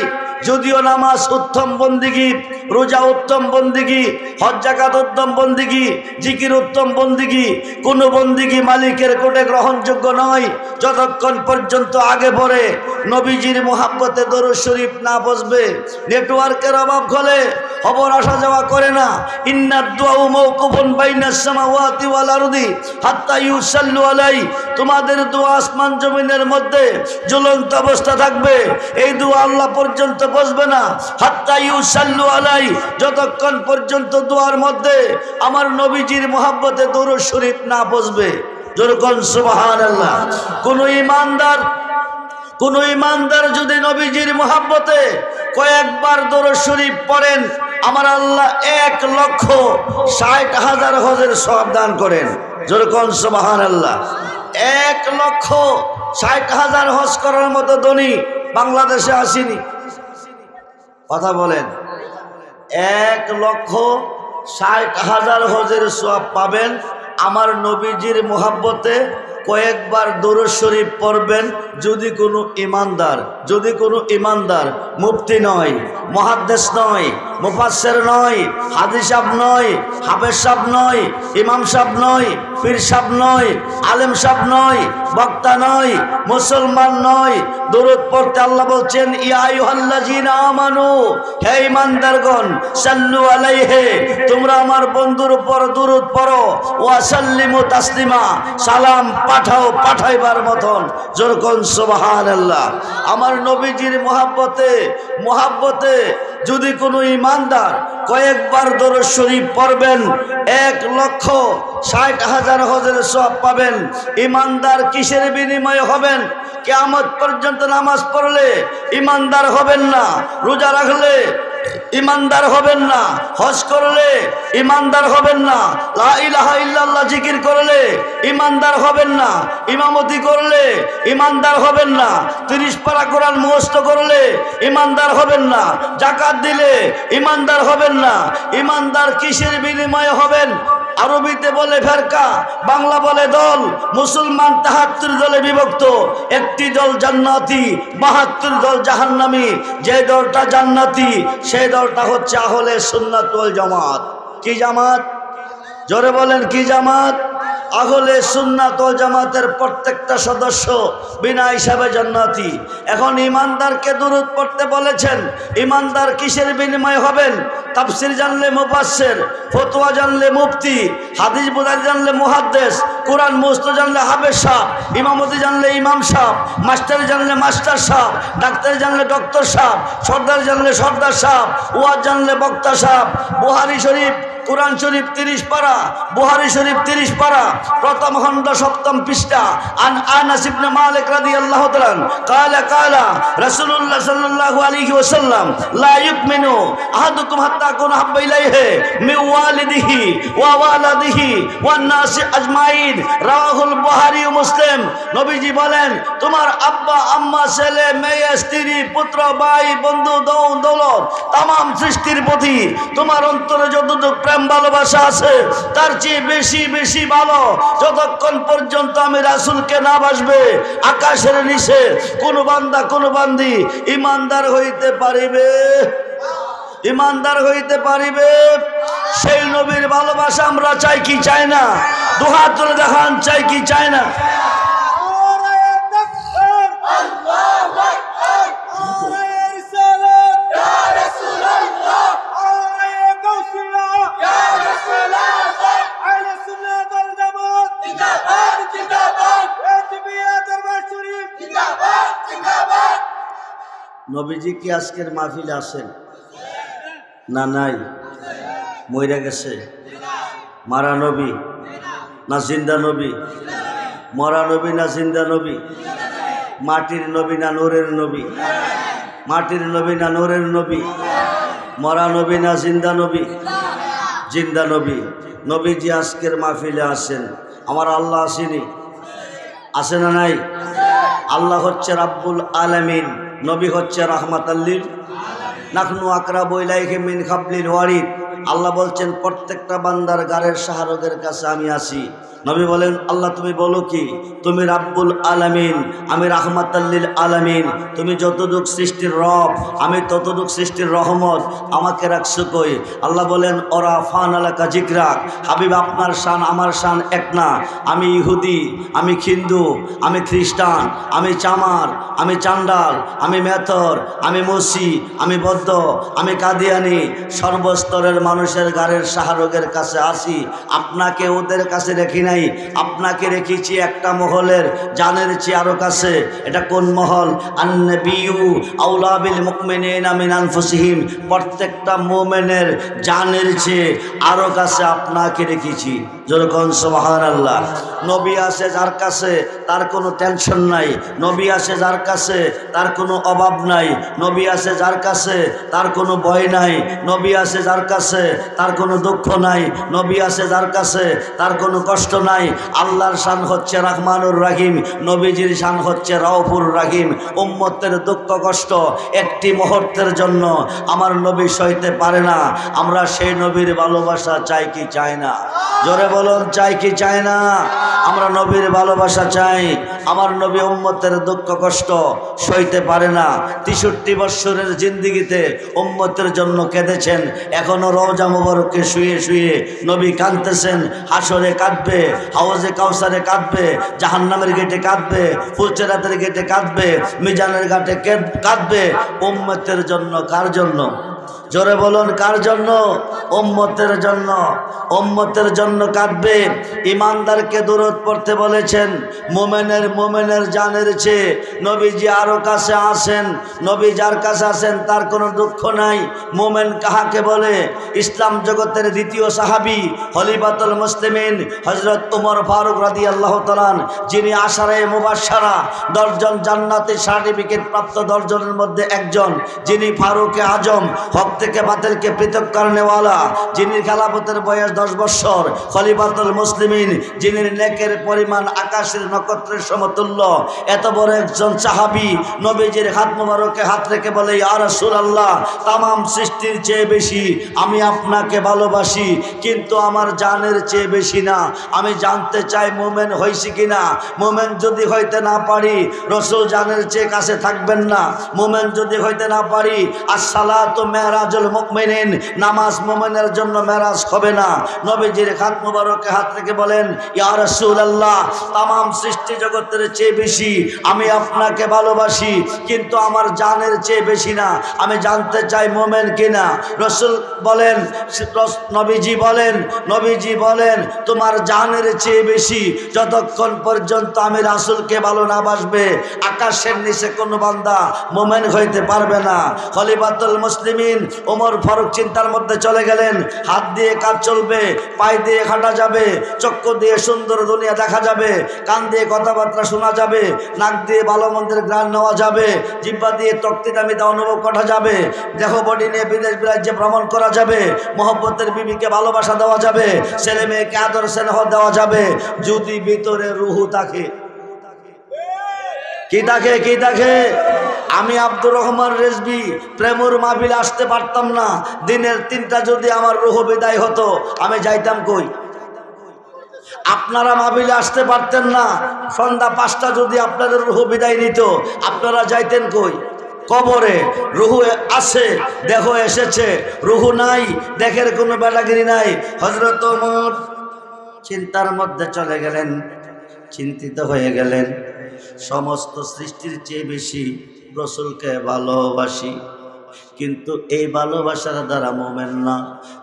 [SPEAKER 1] যদিও নামাজ উত্তম বন্দিগি, রোজা উত্তম বন্দিগি, হজ যাকাত উত্তম বন্দিগি, জিকির উত্তম বন্দিগি, কোন বন্দিগি মালিকের কোটে গ্রহণযোগ্য নয় যতক্ষণ পর্যন্ত আগে পরে নবীজির মুহাব্বতে দরুদ শরীফ না বসবে। নেটওয়ার্কের অভাব হলে খবর আসা যাওয়া করে না। ইন্নাদ দুআউ মাওকুফুন বাইনাস সামাওয়াতি ওয়াল আরদি হাত্তা ইউসাল্লু আলাই, তোমাদের দোয়া আসমান জমিনের মধ্যে ঝুলন্ত অবস্থা থাকবে। এই দোয়া আল্লাহ পর্যন্ত বসবে না। হাত্তা ইউসাল্লু আলাই, যতক্ষণ পর্যন্ত দোয়ার মধ্যে আমার নবীজির মুহাব্বতে দরুদ শরীফ না বসবে। যেরকম সুবহানাল্লাহ। কোন ইমানদার যদি নবীজির মুহাব্বতে কয়েকবার দরুদ শরীফ পড়েন, আমার আল্লাহ 1,60,000 হজের সওয়াব দান করেন। যেরকম সুবহানাল্লাহ। 1,60,000 হজ করার মতো ধনী বাংলাদেশে আসেনি। কথা বলেন। 1,60,000 হজের সওয়াব পাবেন আমার নবীজির মুহাব্বতে কয়েকবার দরুদ শরীফ পড়বেন। যদি কোনো ইমানদার মুফতি নয়, মুহাদ্দিস নয়, মুফাসসির নয়, হাদিস সাহেব নয়, হাফেজ সাহেব নয়, ইমাম সাহেব নয়, পীর সাহেব নয়, আলেম সাহেব নয়, বক্তা নয়, মুসলমান নয়, দরুদ পড়তে আল্লাহ বলছেন, ইয়া আইয়ুহাল্লাযীনা আমানু, হে ঈমানদারগণ, সাল্লু আলাইহি, তোমরা আমার বন্ধুর উপর দরুদ পড়ো, ওয়া সাল্লিমু তাসলিমা, সালাম পাঠাও পাঠাইবার মতন। যেরকম সুবহানাল্লাহ। আমার নবীজির মুহাব্বতে যদি কোনো ইমানদার কয়েকবার দরুদ শরীফ পড়বেন, 1,60,000 হজের সওয়াব পাবেন। ইমানদার কিসের বিনিময়ে হবেন? কিয়ামত পর্যন্ত নামাজ পড়লে ইমানদার হবেন না, রোজা রাখলে ইমানদার হবেন না, হজ করলে ইমানদার হবেন না, লা ইলাহা ইল্লাল্লাহ জিকির করলে ইমানদার হবেন না, ইমামতি করলে ইমানদার হবেন না, 30 পারা কোরআন মুখস্থ করলে ইমানদার হবেন না, যাকাত দিলে ইমানদার হবেন না। ইমানদার কিসের বিনিময়ে হবেন? আরবিতে বলে ফেরকা, বাংলা বলে দল। মুসলমান 73 দলে বিভক্ত। একটি দল জান্নাতি, 72 দল জাহান্নামী। যে দলটা জান্নাতি সেই দলটা হচ্ছে আহলে সুন্নাত ওয়াল জামাত। কি জামাত? জোরে বলেন, কি জামাত? আহলে সুন্নাত ওয়াল জামাতের প্রত্যেকটা সদস্য বিনা হিসাবে জান্নাতি। এখন ইমানদারকে দরুদ পড়তে বলেছেন। ইমানদার কিসের বিনিময় হবেন? তাফসীর জানলে মুফাসসির, ফতোয়া জানলে মুফতি, হাদিস বোঝাতে জানলে মুহাদ্দিস, কোরআন মুখস্থ জানলে হাফেজ সাহেব, ইমামতি জানলে ইমাম সাহেব, মাস্টার জানলে মাস্টার সাহেব, ডাক্তার জানলে ডক্টর সাহেব, সর্দার জানলে সর্দার সাহেব, ওয়াজ জানলে বক্তা সাহেব। বুখারী শরীফ, কোরআন শরীফ 30 পারা, বুখারী শরীফ 30 পারা, প্রথম খণ্ড 7ম পৃষ্ঠা। আনাস ইবনে মালিক রাদিয়াল্লাহু তাআলা কালা রাসূলুল্লাহ সাল্লাল্লাহু আলাইহি ওয়াসাল্লাম, লা ইউমিনু আহাদুকুম হাত্তা কুনা হাব্বা ইলাইহি মিন ওয়ালিদিহি ওয়া ওয়ালাদিহি ওয়ান নাসি আজমাইন, রাওয়াহুল বুখারী ও মুসলিম। নবীজি বলেন, তোমার আব্বা আম্মা, ছেলে মেয়ে, স্ত্রী, পুত্র, ভাই, বন্ধু, দৌলত, তামাম সৃষ্টির প্রতি তোমার অন্তরে যতটুকু প্রেম ভালোবাসা আছে তার চেয়ে বেশি বেশি ভালো যতক্ষণ পর্যন্ত আমি রাসূলকে না বাসবে আকাশের নিচে কোন বান্দা কোন বান্দি ইমানদার হইতে পারিবে। ইমানদার হইতে পারিবে। সেই নবীর ভালোবাসা আমরা চাই কি চাই না? দুহাত তুলে দেখান, চাই কি চাই না? নবীজি কি আজকের মাহফিলে আসেন না? নাই, মইরা গেছে। মারা নবী না জিন্দা নবী? মরা নবী না জিন্দা নবী? মাটির নবী না নূরের নবী? মাটির নবী না নূরের নবী? মরা নবী না জিন্দা নবী? জিন্দা নবী। নবীজি আজকের মাহফিলে আসেন। আমার আল্লাহ আসেনি? আসে না নাই? আল্লাহ হচ্ছে রাব্বুল আলামিন, নবী হচ্ছে রাহমাতাল লিল নাহনু আকরাবু ইলাইহি মিন হাবলিল ওয়ারিদ। আল্লাহ বলছেন প্রত্যেকটা বান্দার গারের শাহরগের কাছে আমি আসি। নবী বলেন আল্লাহ তুমি বলো কি? তুমি রাব্বুল আলামিন, আমি রাহমাতাল লিল আলামিন। তুমি যতটুক সৃষ্টির রব, আমি ততটুক সৃষ্টির রহমত, আমাকে রাখছো কই? আল্লাহ বলেন ওরা ফান আলাকা জিকরাক। হাবিব আপনার শান আমার শান এক না। আমি ইহুদি, আমি হিন্দু, আমি খ্রিস্টান, আমি চামার, আমি চান্ডাল, আমি মেথর, আমি মসি, আমি বৌদ্ধ, আমি কাদিয়ানি, সর্বস্তরের মানুষের গারের শাহরগের কাছে আসি। আপনাকে ওদের কাছে রেখি নাই, আপনাকে রেখেছি একটা মহলের জানের চেয়ে আরো কাছে। এটা কোন মহল? আন-নাবিয়্যু আওলা বিল মুমিনিনা মিন আনফুসিহিম। প্রত্যেকটা মুমিনের জানের চেয়ে আরো কাছে আপনাকে রেখেছি। যেরকম সুবহানাল্লাহ। নবী আসে যার কাছে তার কোনো টেনশন নাই। নবী আসে যার কাছে তার কোনো অভাব নাই। নবী আসে যার কাছে তার কোনো ভয় নাই। নবী আসে যার কাছে তার কোনো দুঃখ নাই। নবী আসে যার কাছে তার কোনো কষ্ট নাই। আল্লাহর শান হচ্ছে রহমানুর রহিম, নবীজির শান হচ্ছে রাউফুর রহিম। উম্মতের দুঃখ কষ্ট একটি মুহূর্তের জন্য আমার নবী সইতে পারে না। আমরা সেই নবীর ভালোবাসা চাই কি চাই না? জোরে বলুন, চাই কি চাই না? আমরা নবীর ভালোবাসা চাই। আমার নবী উম্মতের দুঃখ কষ্ট সইতে পারে না। 63 বৎসরের জিন্দিগিতে উম্মতের জন্য কেঁদেছেন। এখনো রওজা মুবারকে শুয়ে শুয়ে নবী কাঁদতেছেন। হাসরে কাঁদবে, হাউজে কাউসারে কাঁদবে, জাহান্নামের গেটে কাঁদবে, ফুলচেরাতের গেটে কাঁদবে, মিজানের ঘাটে কাঁদবে। উম্মতের জন্য। কার জন্য? জোরে বলুন, কার জন্য? উম্মতের জন্য। উম্মতের জন্য কাঁদবে। ইমানদারকে দরুদ পড়তে বলেছেন। মোমেনের জানের চেয়ে নবীজি আরো কাছে আসেন। নবী যার কাছে আসেন তার কোনো দুঃখ নাই। মোমেন কাহাকে বলে? ইসলাম জগতের দ্বিতীয় সাহাবী খলিফাতুল মুসলিমিন হযরত ওমর ফারুক রাদিয়াল্লাহু তাআলা, যিনি আশারায়ে মুবাশশারা 10 জন জান্নাতের সার্টিফিকেট প্রাপ্ত 10 জনের মধ্যে একজন, যিনি ফারুকে আজম, হক থেকে বাতিলকে পৃথক করেনেওয়ালা, যিনি খেলাফতের বয়স 10 বছর, খলিফাতুল মুসলিমিন, যিনি নেকের পরিমাণ আকাশের নক্ষত্রের সমতুল্য। এত বড় একজন সাহাবী নবীজির হাত মোবারকে হাত রেখে বলে, ইয়া রাসূলুল্লাহ, তামাম সৃষ্টির চেয়ে বেশি আমি আপনাকে ভালোবাসি, কিন্তু আমার জানের চেয়ে বেশি না। আমি জানতে চাই মুমিন হইছি কিনা। মুমিন যদি হইতে না পারি রাসূল জানের চেয়ে কাছে থাকবেন না। মুমিন যদি হইতে না পারি আসসালাতু মেরাজুল মুমিনিন, নামাজ মুমিনের জন্য মেরাজ হবে না। নবীজির হাত মোবারকে হাত রেখে বলেন, ইয়া রাসূলুল্লাহ, তামাম সৃষ্টি জগতের চেয়ে বেশি আমি আপনাকে ভালোবাসি, কিন্তু আমার জানের চেয়ে বেশি না। আমি জানতে চাই মুমিন কিনা। রাসূল বলেন, নবীজি বলেন তোমার জানের চেয়ে বেশি। যতক্ষণ পর্যন্ত আমি রাসূলকে ভালো না বাসবে আকাশের নিচে কোনো বান্দা মুমিন হইতে পারবে না। খলিফাতুল মুসলিমিন ওমর ফারুক চিন্তার মধ্যে চলে গেলেন। হাত দিয়ে কাজ চলবে, পায়ে দিয়ে হাঁটা যাবে, চক্ষু দিয়ে সুন্দর দুনিয়া দেখা যাবে, কান দিয়ে কথাবার্তা শোনা যাবে, নাক দিয়ে ভালো মন্দের গ্রাণ নেওয়া যাবে, জিহ্বা দিয়ে তক্তিদামিতা অনুভব করা যাবে, দেহ বডি নিয়ে বিদেশ বিরাজ্যে ভ্রমণ করা যাবে, মহব্বতের বিবিকে ভালোবাসা দেওয়া যাবে, ছেলে মেয়েকে আদর স্নেহ দেওয়া যাবে, যদি ভিতরে রুহু থাকে। কি থাকে? আমি আব্দুর রহমান রেজবি প্রেমর মাহফিলে আসতে পারতাম না। দিনের 3টা যদি আমার রুহ বিদায় হতো আমি যাইতাম কই? আপনারা মাহফিলে আসতে পারতেন না। সন্ধ্যা 5টা যদি আপনাদের রুহ বিদায় নিত আপনারা যাইতেন কই? কবরে রুহু আছে, দেহ এসেছে, রুহু নাই, দেখের কোনো বেলাগিরি নাই। হযরত ওমর চিন্তার মধ্যে চলে গেলেন, চিন্তিত হয়ে গেলেন। সমস্ত সৃষ্টির চেয়ে বেশি রাসূলকে ভালোবাসি, কিন্তু এই ভালোবাসার দ্বারা মোমেন না।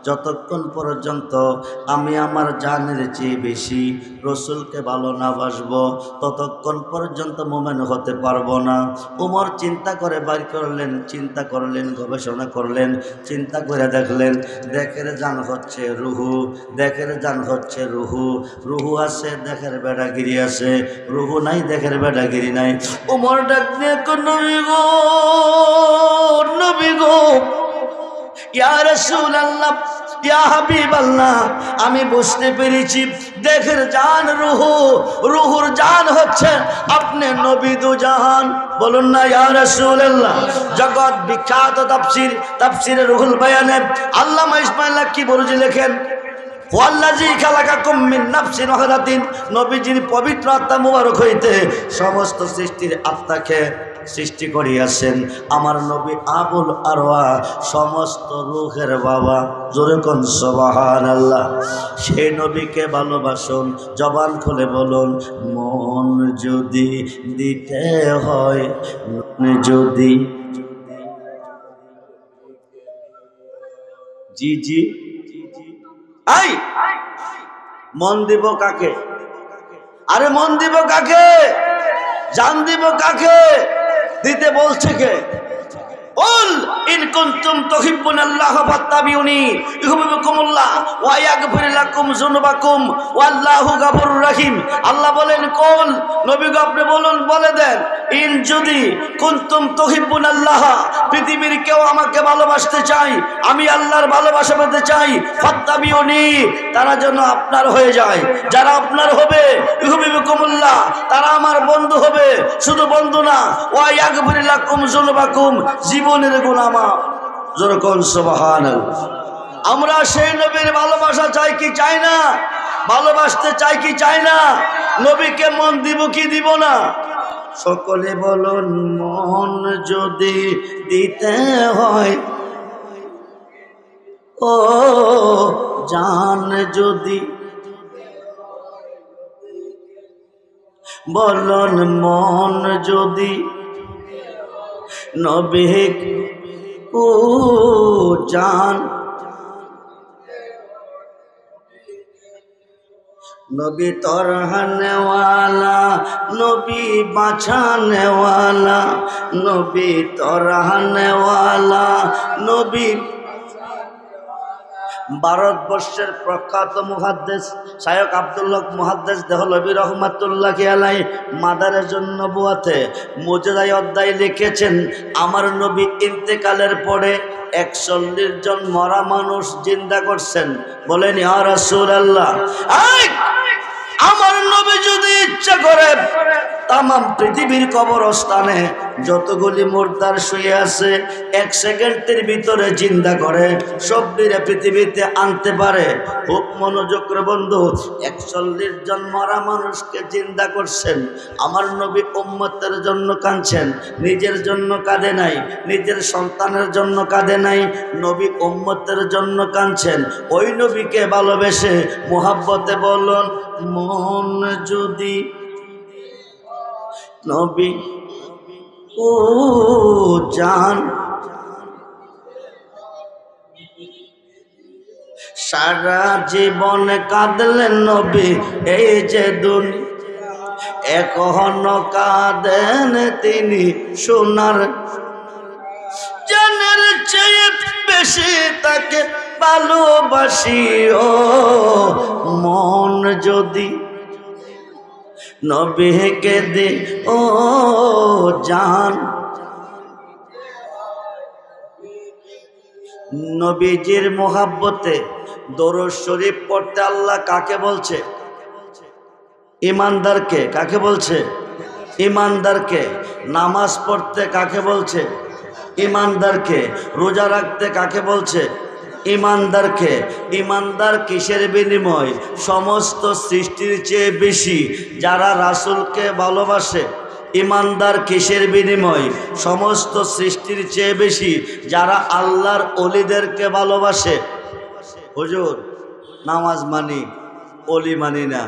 [SPEAKER 1] যতক্ষণ পর্যন্ত আমি আমার জানের চেয়ে বেশি রসুলকে ভালো না বাসবো, ততক্ষণ পর্যন্ত মোমেন হতে পারবো না। উমর চিন্তা করে বাইর করলেন, চিন্তা করলেন, গবেষণা করলেন, চিন্তা করে দেখলেন দেখের জান হচ্ছে রুহু, দেখের জান হচ্ছে রুহু। রুহু আছে, দেখের বেড়াগিরি আছে, রুহু নাই, দেখের বেড়াগিরি নাই। উমর ডাক দিয়ে নবী গো, নবী গো, ইয়া রাসূলুল্লাহ, ইয়া হাবিবাল্লাহ, আমি বুঝতে পেরেছি দেখের জান রুহু, রুহুর জান হচ্ছে আপনি নবী দু জাহান। বলুন না ইয়া রাসূলুল্লাহ। জগৎ বিখ্যাত তাফসীরে রুহুল বায়ানে আল্লামা ইসমাঈল কি বলজি লেখেন, ওয়াল্লাযী খালাকাকুম মিন নাফসিন ওয়াহিদাতিন, নবীজির পবিত্র আত্মা মুবারক হইতে সমস্ত সৃষ্টির আত্মাকে সৃষ্টি করিয়াছেন। আমার নবী আবুল আরওয়া সমস্ত রূহের বাবা। জোরে কোন সুবহানাল্লাহ। সেই নবীকে ভালোবাসুন, জবান খুলে বলুন, মন যদি দিতে হয়, যদি জি জি আই মন দিব কাকে? আরে মন দিব কাকে? জান দিব কাকে? দিতে বলছে কে? কুল ইন কুনতুম তুহিব্বুনাল্লাহ ফাত্তাবিউনি ইউহিব্বুকুমুল্লাহ ওয়া ইয়াগফির লাকুম যুনুবাকুম ওয়াল্লাহু গফুরুর রহিম। আল্লাহ বলেন কুল, নবী গো আপনি বলুন, বলে দেন, ইন যদি কুনতুম তুহিব্বুনাল্লাহ, পৃথিবীর কেউ আমাকে ভালোবাসতে চায়, আমি আল্লাহর ভালোবাসা পেতে চাই, ফাত্তাবিউনি, তারা যেন আপনার হয়ে যায়। যারা আপনার হবে, ইউহিব্বুকুমুল্লাহ, তারা আমার বন্ধু হবে। শুধু বন্ধু না, ওয়া ইয়াগফির লাকুম যুনুবাকুম, জীবনের গুনাহ মাফ। যেরকম সুবহানাল্লাহ। আমরা সেই নবীর ভালোবাসা চাই কি চাই না? ভালোবাসতে চাই কি চাই না? নবীকে মন দিব কি দিব না? সকলে বলুন, মন যদি দিতে হয়, ও জান যদি, বলুন মন যদি নবী ও জান, নবী তরহানে ওয়ালা, নবী বাঁচানে ওয়ালা, নবী তরহানে ওয়ালা, নবী। ভারতবর্ষের প্রখ্যাত মুহাদ্দিস শায়খ আব্দুল্লাহ মুহাদ্দিস দেহলভী রহমাতুল্লাহি আলাইহি মাদারেজুন নবুওয়াতে মুজদাই অধ্যায় লিখেছেন, আমার নবী ইন্তেকালের পরে 41 জন মরা মানুষ জিন্দা করছেন। বলেন ইয়া রাসূলুল্লাহ। আমার নবী যদি ইচ্ছা করে তাম পৃথিবীর কবরস্থানে যতগুলি মুর্দার শুয়ে আছে 1 সেকেন্ডের ভিতরে জিন্দা করে সবদিনে পৃথিবীতে আনতে পারে। খুব মনোযোগ করে বন্ধু, 41 জন মরা মানুষকে জিন্দা করছেন। আমার নবী উম্মতের জন্য কাঁদছেন, নিজের জন্য কাঁদে নাই, নিজের সন্তানের জন্য কাঁদে নাই, নবী উম্মতের জন্য কাঁদছেন। ওই নবীকে ভালোবেসে মুহাব্বতে বলুন, মন যদি নবী ও জান, সারা জীবন কাঁদলেন নবী, এই যে দুনিয়া এখনো কাঁদেন তিনি, সোনার জানের চেয়ে বেশি তাকে ভালোবাসি। ও মন যদি নবীকে দে, ও জান। নবীজির মোহাব্বতে দরুদ শরীফ পড়তে আল্লাহ কাকে বলছে? ইমানদারকে। কাকে বলছে? ইমানদারকে। নামাজ পড়তে কাকে বলছে? ইমানদারকে। রোজা রাখতে কাকে বলছে? ইমানদারকে। ইমানদার কিসের বিনিময়? সমস্ত সৃষ্টির চেয়ে বেশি যারা রাসূলকে ভালোবাসে ইমানদার কিসের বিনিময়? সমস্ত সৃষ্টির চেয়ে বেশি যারা আল্লাহর অলিদেরকে ভালোবাসে। হুজুর নামাজ মানি, অলি মানি না,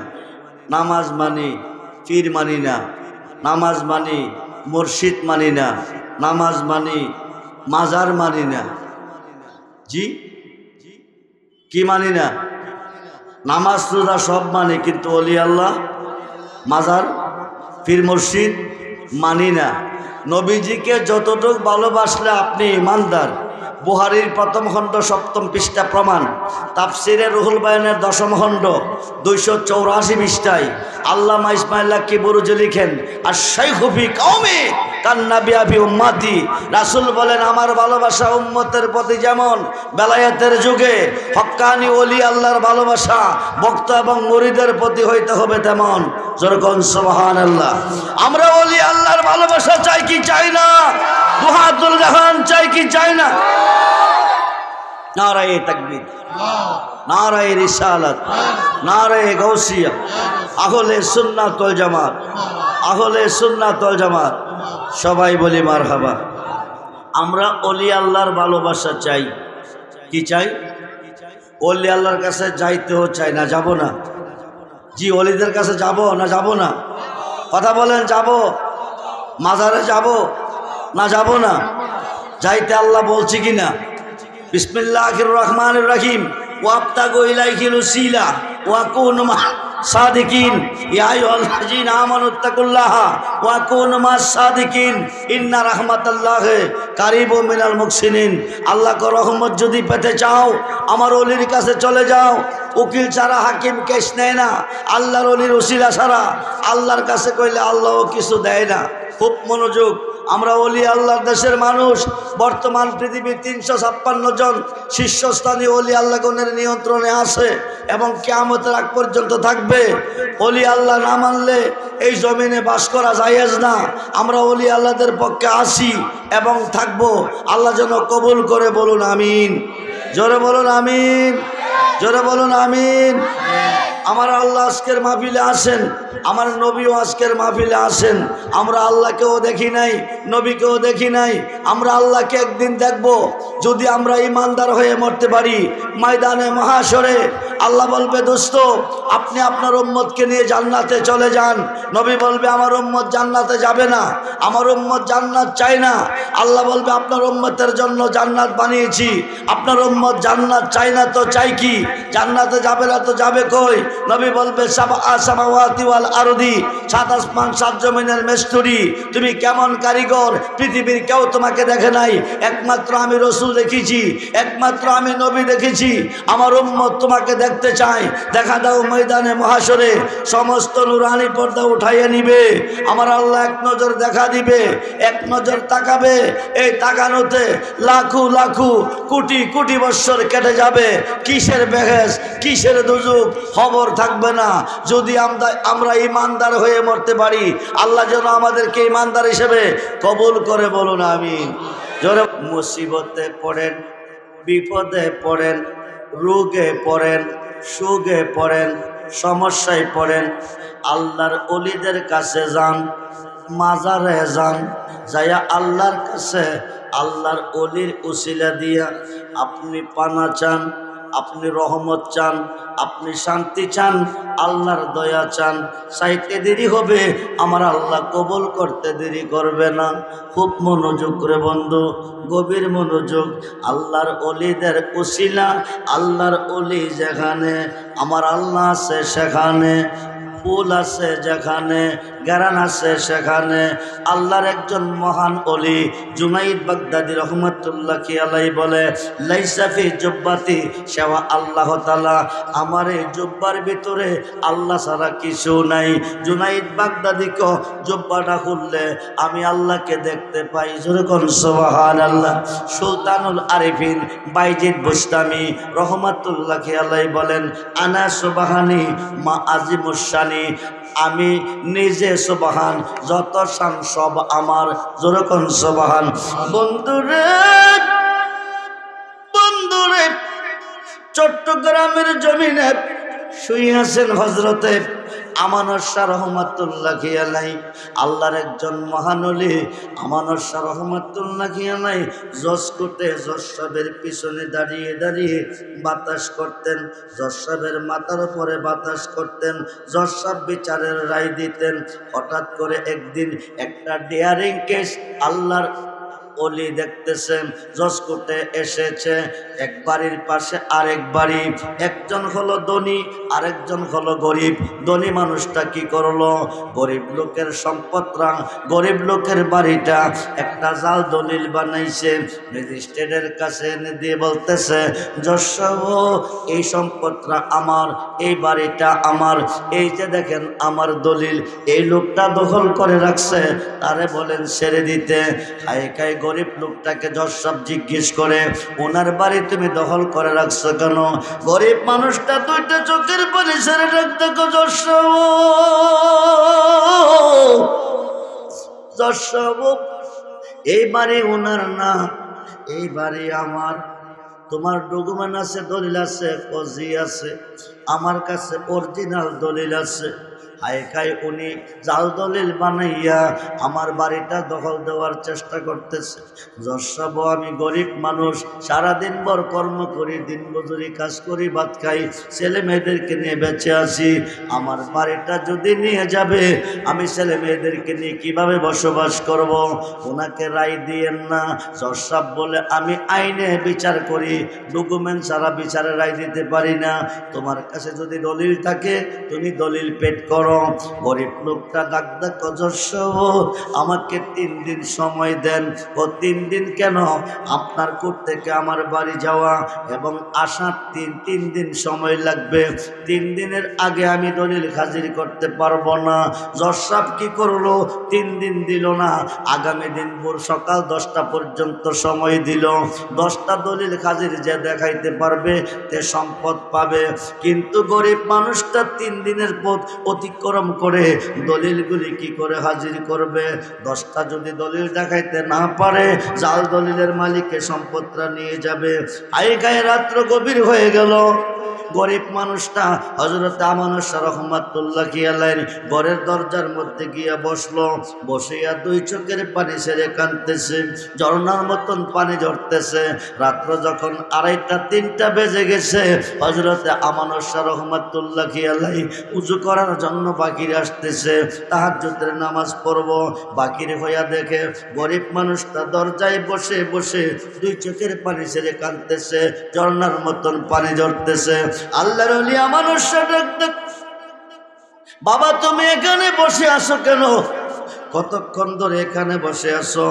[SPEAKER 1] নামাজ মানি, পীর মানি না, নামাজ মানি, মুর্শিদ মানি না, নামাজ মানি, মাজার মানি না। জি কি মানি না? নামাজ রোজা সব মানি, কিন্তু অলি আল্লাহ, মাজার, পীর মুর্শিদ মানি না। নবীজিকে যতটুকু ভালোবাসলে আপনি ইমানদার। বুহারীর প্রথম খণ্ড 7ম পৃষ্ঠা প্রমাণ, তাফসিরে রুহুল বায়ানের 10ম খণ্ড 284 পৃষ্ঠায় আল্লামা ইসমাইল লাক্কি বুরুজি লিখেন, আর শাইখু ফি কওমি কান্নাবিয়া ফি উম্মতি। রাসূল বলেন, আমার ভালোবাসা উম্মতের প্রতি যেমন বেলায়েতের যুগে হক্কানি ওলি আল্লাহর ভালোবাসা ভক্ত এবং মুরিদের প্রতি হইতে হবে তেমন। যেরকম সুবহানাল্লাহ। আমরা ওলি আল্লাহর ভালোবাসা চাই কি চাই না? দুহাতুল জাহান চাই কি চাই না? নারায়ে তাকবীর, নারায়ে রিসালাত, নারায়ে গাউসিয়া, আহলে সুন্নাত ওয়াল জামাত, আহলে সুন্নাত ওয়াল জামাত। সবাই বলি মারহাবা। আমরা ওলি আল্লাহর ভালোবাসা চাই। কি চাই? ওলি আল্লাহর কাছে যাইতেও চাই না, যাব না। জি ওলিদের কাছে যাব না, যাব না? কথা বলেন, যাব? মাজারে যাব না, যাব না? যাইতে আল্লাহ বলছি কিনা? বিসমিল্লাহির রহমানির রহিম, ওয়াবতাগু ইলাইহিল ওসিলা ওয়া কুনু মা'আস সাদিকিন, ইয়া আইয়ুহাল্লাযীনা আমানুত্তাকুল্লাহা ওয়া কুনু মা'আস সাদিকিন, ইন্না রাহমাতাল্লাহি কারিবুম মিনাল মুহসিনিন। আল্লাহর রহমত যদি পেতে চাও আমার ওলির কাছে চলে যাও। উকিল ছাড়া হাকিম কেস নেয় না, আল্লাহর ওলির ওসিলা ছাড়া আল্লাহর কাছে কইলে আল্লাহও কিছু দেয় না। খুব মনোযোগ। আমরা ওলি আল্লাহর দেশের মানুষ। বর্তমান পৃথিবীর 356 জন শীর্ষস্থানীয় ওলি আল্লাহগণের নিয়ন্ত্রণে আছে এবং কিয়ামতের আগ পর্যন্ত থাকবে। ওলি আল্লাহ না মানলে এই জমিনে বাস করা জায়েজ না। আমরা ওলি আল্লাহদের পক্ষে আসি এবং থাকব। আল্লাহ যেন কবুল করে, বলুন আমিন। জোরে বলুন আমিন, জোরে বলুন আমিন। আমার আল্লাহ আজকের মাহফিলে আসেন, আমার নবীও আজকের মাহফিলে আসেন। আমরা আল্লাহকেও দেখি নাই, নবীকেও দেখি নাই। আমরা আল্লাহকে একদিন দেখব যদি আমরা ইমানদার হয়ে মরতে পারি। ময়দানে মহাশরে আল্লাহ বলবে, দোস্ত আপনি আপনার উম্মতকে নিয়ে জান্নাতে চলে যান। নবী বলবে, আমার উম্মত জান্নাতে যাবে না, আমার উম্মত জান্নাত চায় না। আল্লাহ বলবে, আপনার উম্মতের জন্য জান্নাত বানিয়েছি, আপনার উম্মত জান্নাত চায় না তো চাই কি? জান্নাতে যাবে না তো যাবে কই? নবী বলবে, সাবআ সামাওয়াতি ওয়াল আরদি, 7 আসমান 7 জমিনের মেস্তুরি, তুমি কেমন কারিগর, পৃথিবীর কেউ তোমাকে দেখে নাই, একমাত্র আমি রাসূল দেখেছি, একমাত্র আমি নবী দেখেছি। আমার উম্মত তোমাকে দেখতে চায়, দেখা দাও ময়দানে মহাশরে। সমস্ত নুরানি পর্দা উঠাইয়ে নিবে, আমার আল্লাহ এক নজর দেখা দিবে, এক নজর তাকাবে। এই তাকানোতে লাখো লাখো কোটি কোটি বৎসর কেটে যাবে। কিসের বেহেস, কিসের দুজুক, খবর থাকবে না। যদি আমরা ইমানদার হয়ে মরতে পারি, আল্লাহ যেন আমাদেরকে ইমানদার হিসেবে কবুল করে, বলুন আমিন। জোরে। মুসিবতে পড়েন, বিপদে পড়েন, রোগে পড়েন, সুখে পড়েন, সমস্যায় পড়েন, আল্লাহর ওলিদের কাছে যান, মাজারে যান, যাইয়া আল্লাহর কাছে আল্লাহর ওলির উসিলা দিয়া আপনি পানা চান, আপনি রহমত চান, আপনি শান্তি চান, আল্লাহর দয়া চান। চাইতে দেরি হবে, আমার আল্লাহ কবুল করতে দেরি করবে না। খুব মনোযোগ করে বন্ধু, গভীর মনোযোগ। আল্লাহর ওলিদের উসিলা, আল্লাহর ওলি যেখানে, আমার আল্লাহ আছে সেখানে, ফুল আছে যেখানে, জ্ঞান আছে সেখানে। আল্লাহর একজন মহান ওলি জুনাইদ বাগদাদি রহমতুল্লাহি আলাইহি বলে, লাইসা ফি জুব্বাতি সেওয়া আল্লাহ তাআলা, আমার এই জুব্বার ভিতরে আল্লাহ ছাড়া কিছু নাই। জুনাইদ বাগদাদিকে জুব্বাটা খুললে আমি আল্লাহকে দেখতে পাই। যেরকম সুবহানাল্লাহ। সুলতানুল আরিফিন বাইজিদ বুস্তামি রহমতুল্লাহি আলাইহি বলেন, আনা সুবহানি মা আজিমুস শানি, আমি নিজে সুবহান, যত শান সব আমার। যেরকম সুবহান। বন্ধুরে, বন্ধুরে, চট্টগ্রামের জমিনে শুয়ে আছেন হযরতে আমানত শাহ রহমাতুল্লাহি আলাইহি, আল্লাহর একজন মহান ওলি আমানত শাহ রহমাতুল্লাহি আলাইহি জসকোটে জজ সাহেবের পিছনে দাঁড়িয়ে দাঁড়িয়ে বাতাস করতেন, জজ সাহেবের মাথার উপরে বাতাস করতেন, জজ সাহেব বিচারের রায় দিতেন। হঠাৎ করে একদিন একটা ডিয়ারিং কেস আল্লাহর ওলি দেখতেছেন জসকোটে এসেছে, এক বাড়ির পাশে আরেক বাড়ি, একজন হলো ধনী আরেকজন হলো গরিব। ধনী মানুষটা কি করলো, গরিব লোকের সম্পদরা গরিব লোকের বাড়িটা একটা জাল দলিল বানাইছে, ম্যাজিস্ট্রেটের কাছে এনে দিয়ে বলতেছে জজ সাহেব এই সম্পদটা আমার, এই বাড়িটা আমার, এই যে দেখেন আমার দলিল, এই লোকটা দখল করে রাখছে, তারে বলেন ছেড়ে দিতে। খাই খাই গরিব লোকটাকে জজ সাহেব জিজ্ঞেস করে ওনার বাড়ি তুমি দখল করে রাখছো কেন? গরিব মানুষটা দুইটা চোখের পানি ছেড়ে রাখতে জজ সাহেব এই বাড়ি ওনার না, এই বাড়ি আমার। তোমার ডকুমেন্ট আছে, দলিল আছে? কজি আছে, আমার কাছে অরিজিনাল দলিল আছে। হাই খাই উনি জাল দলিল বানাইয়া আমার বাড়িটা দখল দেওয়ার চেষ্টা করতেছে। জজ সাহেব আমি গরিব মানুষ, সারাদিন ভর কর্ম করি, দিন মজুরি কাজ করি, ভাত খাই, ছেলে মেয়েদেরকে নিয়ে বেঁচে আছি, আমার বাড়িটা যদি নিয়ে যাবে আমি ছেলে মেয়েদেরকে নিয়ে কিভাবে বসবাস করব? ওনাকে রায় দিয়েন না। জজ সাহেব বলে আমি আইনে বিচার করি, ডকুমেন্ট ছাড়া বিচারে রায় দিতে পারি না, তোমার কাছে যদি দলিল থাকে তুমি দলিল পেট করো। গরিব লোকটা ডাক ডাক জজ সাহেব আমাকে 3 দিন সময় দেন। ও 3 দিন কেন? আপনার কোর্ট থেকে আমার বাড়ি যাওয়া এবং আসা 3 দিন সময় লাগবে, 3 দিনের আগে আমি দলিল হাজির করতে পারবো না। জজ সাহেব কি করলো, 3 দিন দিল না, আগামী দিন ভোর সকাল 10টা পর্যন্ত সময় দিল। 10টা দলিল হাজির যে দেখাইতে পারবে তে সম্পদ পাবে। কিন্তু গরিব মানুষটা 3 দিনের পথ অতিক্রম করে দলিলগুলি কি করে হাজির করবে? 10টা যদি দলিল দেখাইতে না পারে জাল দলিলের মালিকের সম্পদটা নিয়ে যাবে। আই গায়ে রাত্র গভীর হয়ে গেল। গরিব মানুষটা হযরত আমানত শাহ রহমাতুল্লাহি আলাইহি ঘরের দরজার মধ্যে গিয়া বসলো, বসিয়া 2 চোখের পানি ছেড়ে কাঁদতেছে, ঝর্ণার মতন পানি ঝরতেছে। রাত্র যখন 2:30 3টা বেজে গেছে, হযরত আমানত শাহ রহমাতুল্লাহি আলাইহি উযু করার জন্য বাকির আসতেছে, তাহাজ্জুদের নামাজ পড়ব। বাকির হইয়া দেখে গরিব মানুষটা দরজায় বসে বসে 2 চোখের পানি ছেড়ে কাঁদতেছে, ঝর্ণার মতন পানি ঝরতেছে। আল্লাহর ওলি আমানত শাহ ডাক, বাবা তুমি এখানে বসে আছো কেন? কতক্ষণ ধরে এখানে বসে আছো?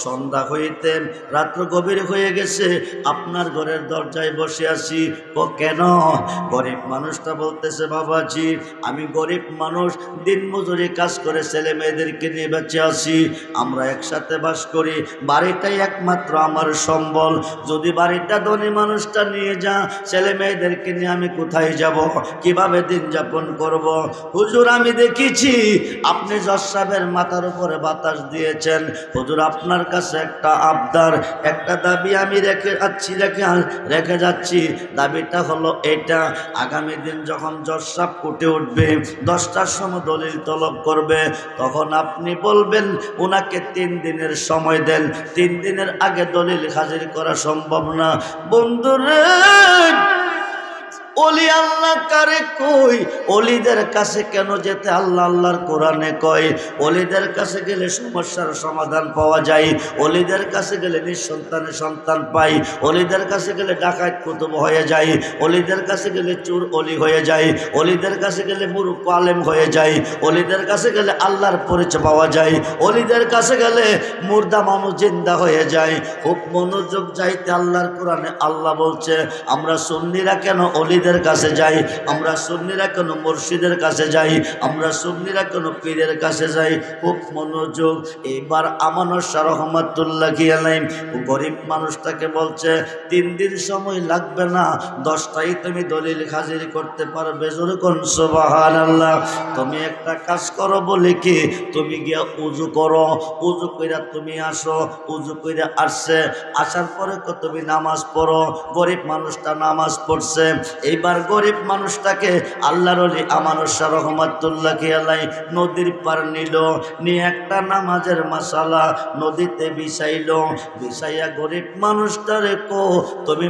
[SPEAKER 1] সন্ধ্যা হইতে রাত্র গভীর হয়ে গেছে, আপনার ঘরের দরজায় বসে আছি। কেন? গরিব মানুষটা বলতেছে বাবাজি আমি গরিব মানুষ, দিন মজুরি কাজ করে ছেলে মেয়েদেরকে নিয়ে বেঁচে আছি, আমরা একসাথে বাস করি, বাড়িটাই একমাত্র আমার সম্বল, যদি বাড়িটা ধনী মানুষটা নিয়ে যা ছেলে মেয়েদেরকে নিয়ে আমি কোথায় যাব, কিভাবে দিন যাপন করব? হুজুর আমি দেখেছি আপনি জজ সাহেবের মাথার উপরে বাতাস দিয়েছেন, হুজুর আপনার কাছে একটা আবদার, একটা দাবি আমি রেখে যাচ্ছি। দাবিটা হলো এটা, আগামী দিন যখন জজ সাহেব কোর্টে উঠবে 10টার সময় দলিল তলব করবে, তখন আপনি বলবেন ওনাকে 3 দিনের সময় দেন, 3 দিনের আগে দলিল হাজির করা সম্ভব না। বন্ধুরে ওলি আল্লাহ কারে কই? ওলিদের কাছে কেন যেতে? আল্লাহ আল্লাহর কোরআনে কয় ওলিদের কাছে গেলে সমস্যার সমাধান পাওয়া যায়, ওলিদের কাছে গেলে নিঃসন্তানের সন্তান পাই, ওলিদের কাছে গেলে ডাকাত কুতুব হয়ে যায়, ওলিদের কাছে গেলে চোর ওলি হয়ে যায়, ওলিদের কাছে গেলে মূর্খ আলেম হয়ে যায়, ওলিদের কাছে গেলে আল্লাহর পরিচয় পাওয়া যায়, ওলিদের কাছে গেলে মুর্দা মানুষ জিন্দা হয়ে যায়। খুব মনোযোগ যাইতে আল্লাহর কোরআনে আল্লাহ বলছে আমরা সুন্নিরা কেন ওলিদের কাছে যাই, আমরা সুন্নিরা কেন মুর্শিদের কাছে যাই, আমরা সুন্নিরা কেন পীরের কাছে যাই। খুব মনোযোগ। এইবার আমানত শাহ রহমাতুল্লাহি আলাইহি গরিব মানুষটাকে বলছে 3 দিন সময় লাগবে না, 10টাই তুমি দলিল হাজির করতে পারবে। জোরে কোন সুবহানাল্লাহ। তুমি একটা কাজ করো বলে কি, তুমি গিয়া উযু করো, উযু কইরা তুমি আসো, উযু কইরা আসছে, আসার পরে তুমি নামাজ পড়ো। গরিব মানুষটা নামাজ পড়ছে, এই এইবার গরিব মানুষটাকে আল্লাহর ওলি আমানুর শাহ রহমাতুল্লাহি আলাইহি নদীর পার নিল, নিয়ে একটা নামাজের মাসালা নদীতে বিছাইলো। বিছাইয়া গরিব মানুষটারে কো তুমি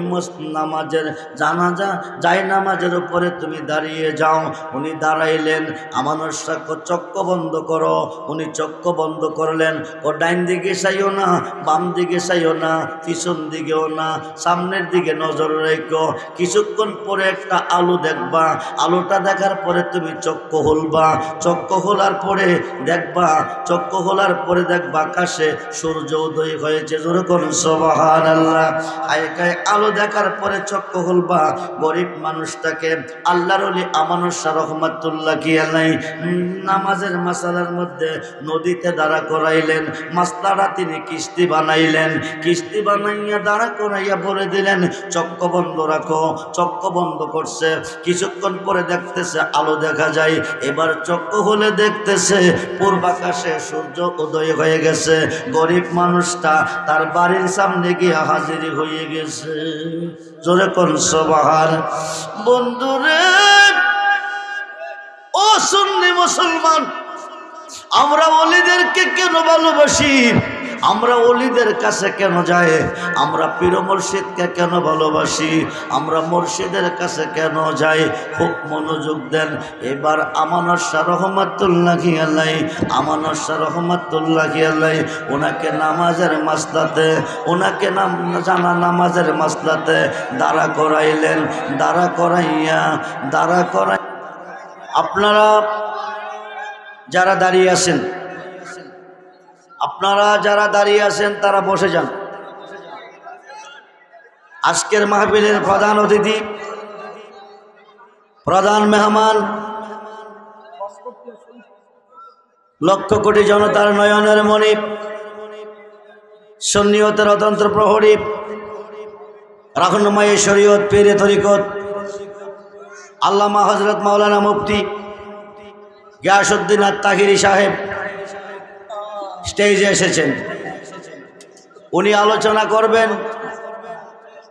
[SPEAKER 1] নামাজের জানাজা যাই নামাজের উপরে তুমি দাঁড়িয়ে যাও। উনি দাঁড়াইলেন, আমানুর শাহ চক্ষু বন্ধ করো। উনি চক্ষু বন্ধ করলেন। ও ডাইন দিকে চাইও না, বাম দিকে চাইও না, পিছন দিকেও না, সামনের দিকে নজর রেখো। কিছুক্ষণ পরে একটা আলো দেখবা, আলোটা দেখার পরে তুমি চক্ষু খুলবা। চক্ষু খোলার পরে দেখবা, চক্ষু খোলার পরে দেখবা আকাশে সূর্য উদয় হয়েছে। জোরে করুন সুবহানাল্লাহ। আয়কায় আলো দেখার পরে চক্ষু খুলবা। গরিব মানুষটাকে আল্লাহর ওলি আমানুর শাহ রহমাতুল্লাহি আলাইহি নামাজের মাসালার মধ্যে নদীতে দাঁড়া করাইলেন। মাসলাটা তিনি কিস্তি বানাইলেন। কিস্তি বানাইয়া দাঁড়া করাইয়া বলে দিলেন চক্ষু বন্ধ রাখো। চক্ষু বন্ধ করছে। কিছুক্ষণ পরে দেখতেছে আলো দেখা যায়। এবার চক্ষু হলে দেখতেছে পূর্বাকাশে সূর্য উদয় হয়ে গেছে। গরিব মানুষটা তার বাড়ির সামনে গিয়ে হাজির হয়ে গেছে। জোরে কোন সুবহান। বন্ধুরে, ও সুন্নি মুসলমান, আমরা ওলিদেরকে কেন ভালোবাসি? আমরা ওলিদের কাছে কেন যাই? আমরা পীর মুর্শিদকে কেন ভালোবাসি? আমরা মুর্শিদের কাছে কেন যাই? খুব মনোযোগ দেন। এবার আমানুর শাহ রহমাতুল্লাহি আলাইহি, আমানুর শাহ রহমাতুল্লাহি আলাইহি ওনাকে নামাজের মাসলাতে, ওনাকে জানা নামাজের মাসলাতে দাঁড়া করাইলেন। দাঁড়া করাই আপনারা যারা দাঁড়িয়ে আছেন, তারা বসে যান। আজকের মাহফিলের প্রধান অতিথি, প্রধান মেহমান, লক্ষ কোটি জনতার নয়নের মণি, সুন্নিয়তের অতন্ত্র প্রহরী, রাহনুমায়ে শরীয়ত, পীরে তরিকত আল্লামা হযরত মাওলানা মুফতি গিয়াসউদ্দিন আত-তাহিরি সাহেব স্টেজে এসেছেন। উনি আলোচনা করবেন।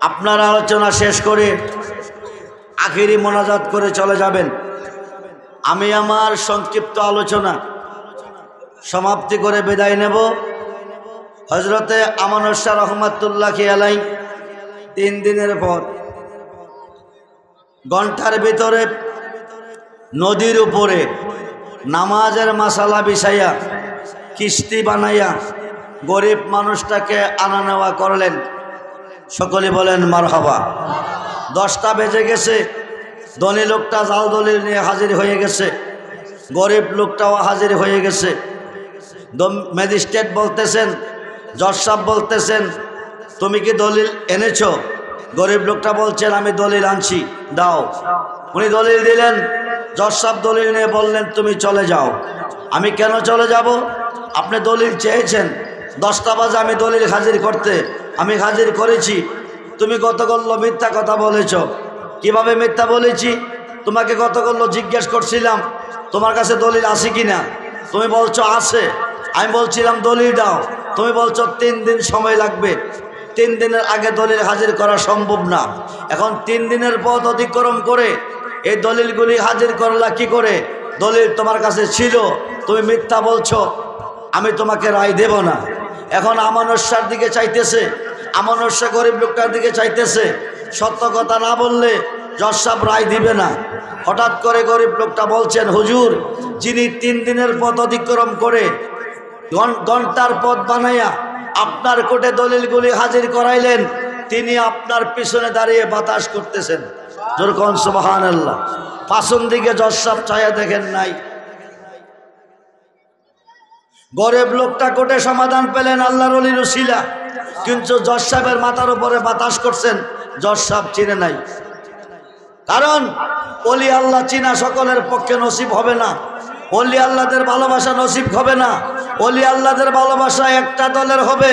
[SPEAKER 1] আপনারা আলোচনা শেষ করে আখিরি মোনাজাত করে চলে যাবেন। আমি আমার সংক্ষিপ্ত আলোচনা সমাপ্তি করে বিদায় নেব। হযরতে আমানুর শাহ রহমাতুল্লাহি আলাইহি 3 দিনের পর ঘন্টার ভিতরে নদীর উপরে নামাজের মাসালা বিছাইয়া কিস্তি বানাইয়া গরিব মানুষটাকে আনা নেওয়া করলেন। সকলে বলেন মারহাবা। 10টা বেজে গেছে। ধনী লোকটা জাল দলিল নিয়ে হাজির হয়ে গেছে, গরিব লোকটাও হাজির হয়ে গেছে। ম্যাজিস্ট্রেট বলতেছেন, জজ সাহেব বলতেছেন তুমি কি দলিল এনেছো? গরিব লোকটা বলছেন আমি দলিল আনছি, দাও। উনি দলিল দিলেন। জজ সাহেব দলিল নিয়ে বললেন তুমি চলে যাও। আমি কেন চলে যাব? আপনি দলিল চেয়েছেন, 10টা বাজে আমি দলিল হাজির করতে, আমি হাজির করেছি। তুমি গতকাল মিথ্যা কথা বলেছ। কিভাবে মিথ্যা বলেছি? তোমাকে গতকাল জিজ্ঞেস করছিলাম তোমার কাছে দলিল আছে কিনা, তুমি বলছো আছে। আমি বলছিলাম দলিল দাও, তুমি বলছো 3 দিন সময় লাগবে। 3 দিনের আগে দলিল হাজির করা সম্ভব না। এখন 3 দিনের পথ অতিক্রম করে এই দলিলগুলি হাজির করলা কি করে? দলিল তোমার কাছে ছিল, তুমি মিথ্যা বলছো, আমি তোমাকে রায় দেব না। এখন আমানুর শাহর দিকে চাইতেছে, আমানুর শাহ গরিব লোকটার দিকে চাইতেছে। সত্য কথা না বললে জজ সাহেব রায় দিবে না। হঠাৎ করে গরিব লোকটা বলছেন হুজুর, যিনি 3 দিনের পথ অতিক্রম করে ঘন্টার পথ বানাইয়া আপনার কোর্টে দলিলগুলি হাজির করাইলেন, তিনি আপনার পিছনে দাঁড়িয়ে বাতাস করতেছেন। যেরকম সুবহানাল্লাহ। পাছন দিকে জজ সাহেব চাইয়া দেখেন নাই। গরিব লোকটা কোর্টে সমাধান পেলেন আল্লাহর ওলির উসিলা, কিন্তু জজ সাহেবের মাথার উপরে বাতাস করছেন, জজ সাহেব চিনে নাই। কারণ ওলি আল্লাহ চিনা সকলের পক্ষে নসিব হবে না। ওলি আল্লাহদের ভালোবাসা নসিব হবে না। ওলি আল্লাহদের ভালোবাসা একটা দলের হবে,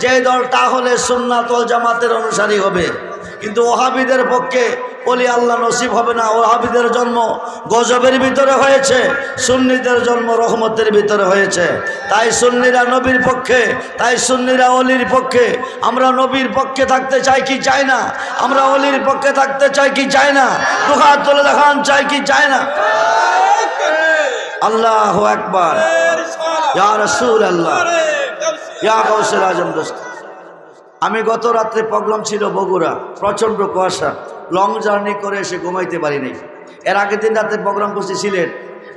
[SPEAKER 1] যে দলটা হলে সুন্নাত ওয়াল জামাতের অনুসারী হবে। কিন্তু ওহাবিদের পক্ষে ওলি আল্লাহ নসিব হবে না। ওহাবিদের জন্ম গজবের ভিতরে হয়েছে, সুন্নিদের জন্ম রহমতের ভিতরে হয়েছে। তাই সুন্নিরা নবীর পক্ষে, তাই সুন্নিরা অলির পক্ষে। আমরা নবীর পক্ষে থাকতে চাই কি চাই না? আমরা অলির পক্ষে থাকতে চাই কি চাই না? দুহাত তুলে দেখান চাই কি চাই না? আল্লাহু আকবার, ইয়া রাসূলুল্লাহ, ইয়া গাউসুল আজম। দোস্ত, আমি গত রাত্রে প্রোগ্রাম ছিল বগুড়া, প্রচণ্ড কুয়াশা, লং জার্নি করে এসে ঘুমাইতে পারি নাই। এর আগের দিন রাত্রে প্রোগ্রাম করছি সিলেট,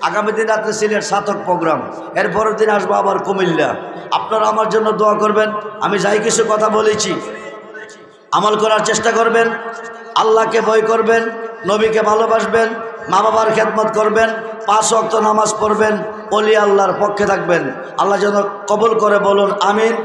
[SPEAKER 1] আগামী দিন রাত্রে সিলেট সাতক প্রোগ্রাম, এর পরের দিন আসবো আবার কুমিল্লা। আপনারা আমার জন্য দোয়া করবেন। আমি যাই কিছু কথা বলেছি আমল করার চেষ্টা করবেন, আল্লাহকে ভয় করবেন, নবীকে ভালোবাসবেন, মা বাবার খেদমত করবেন, 5 ওয়াক্ত নামাজ পড়বেন, ওলি আল্লাহর পক্ষে থাকবেন। আল্লাহ যেন কবুল করে, বলুন আমিন।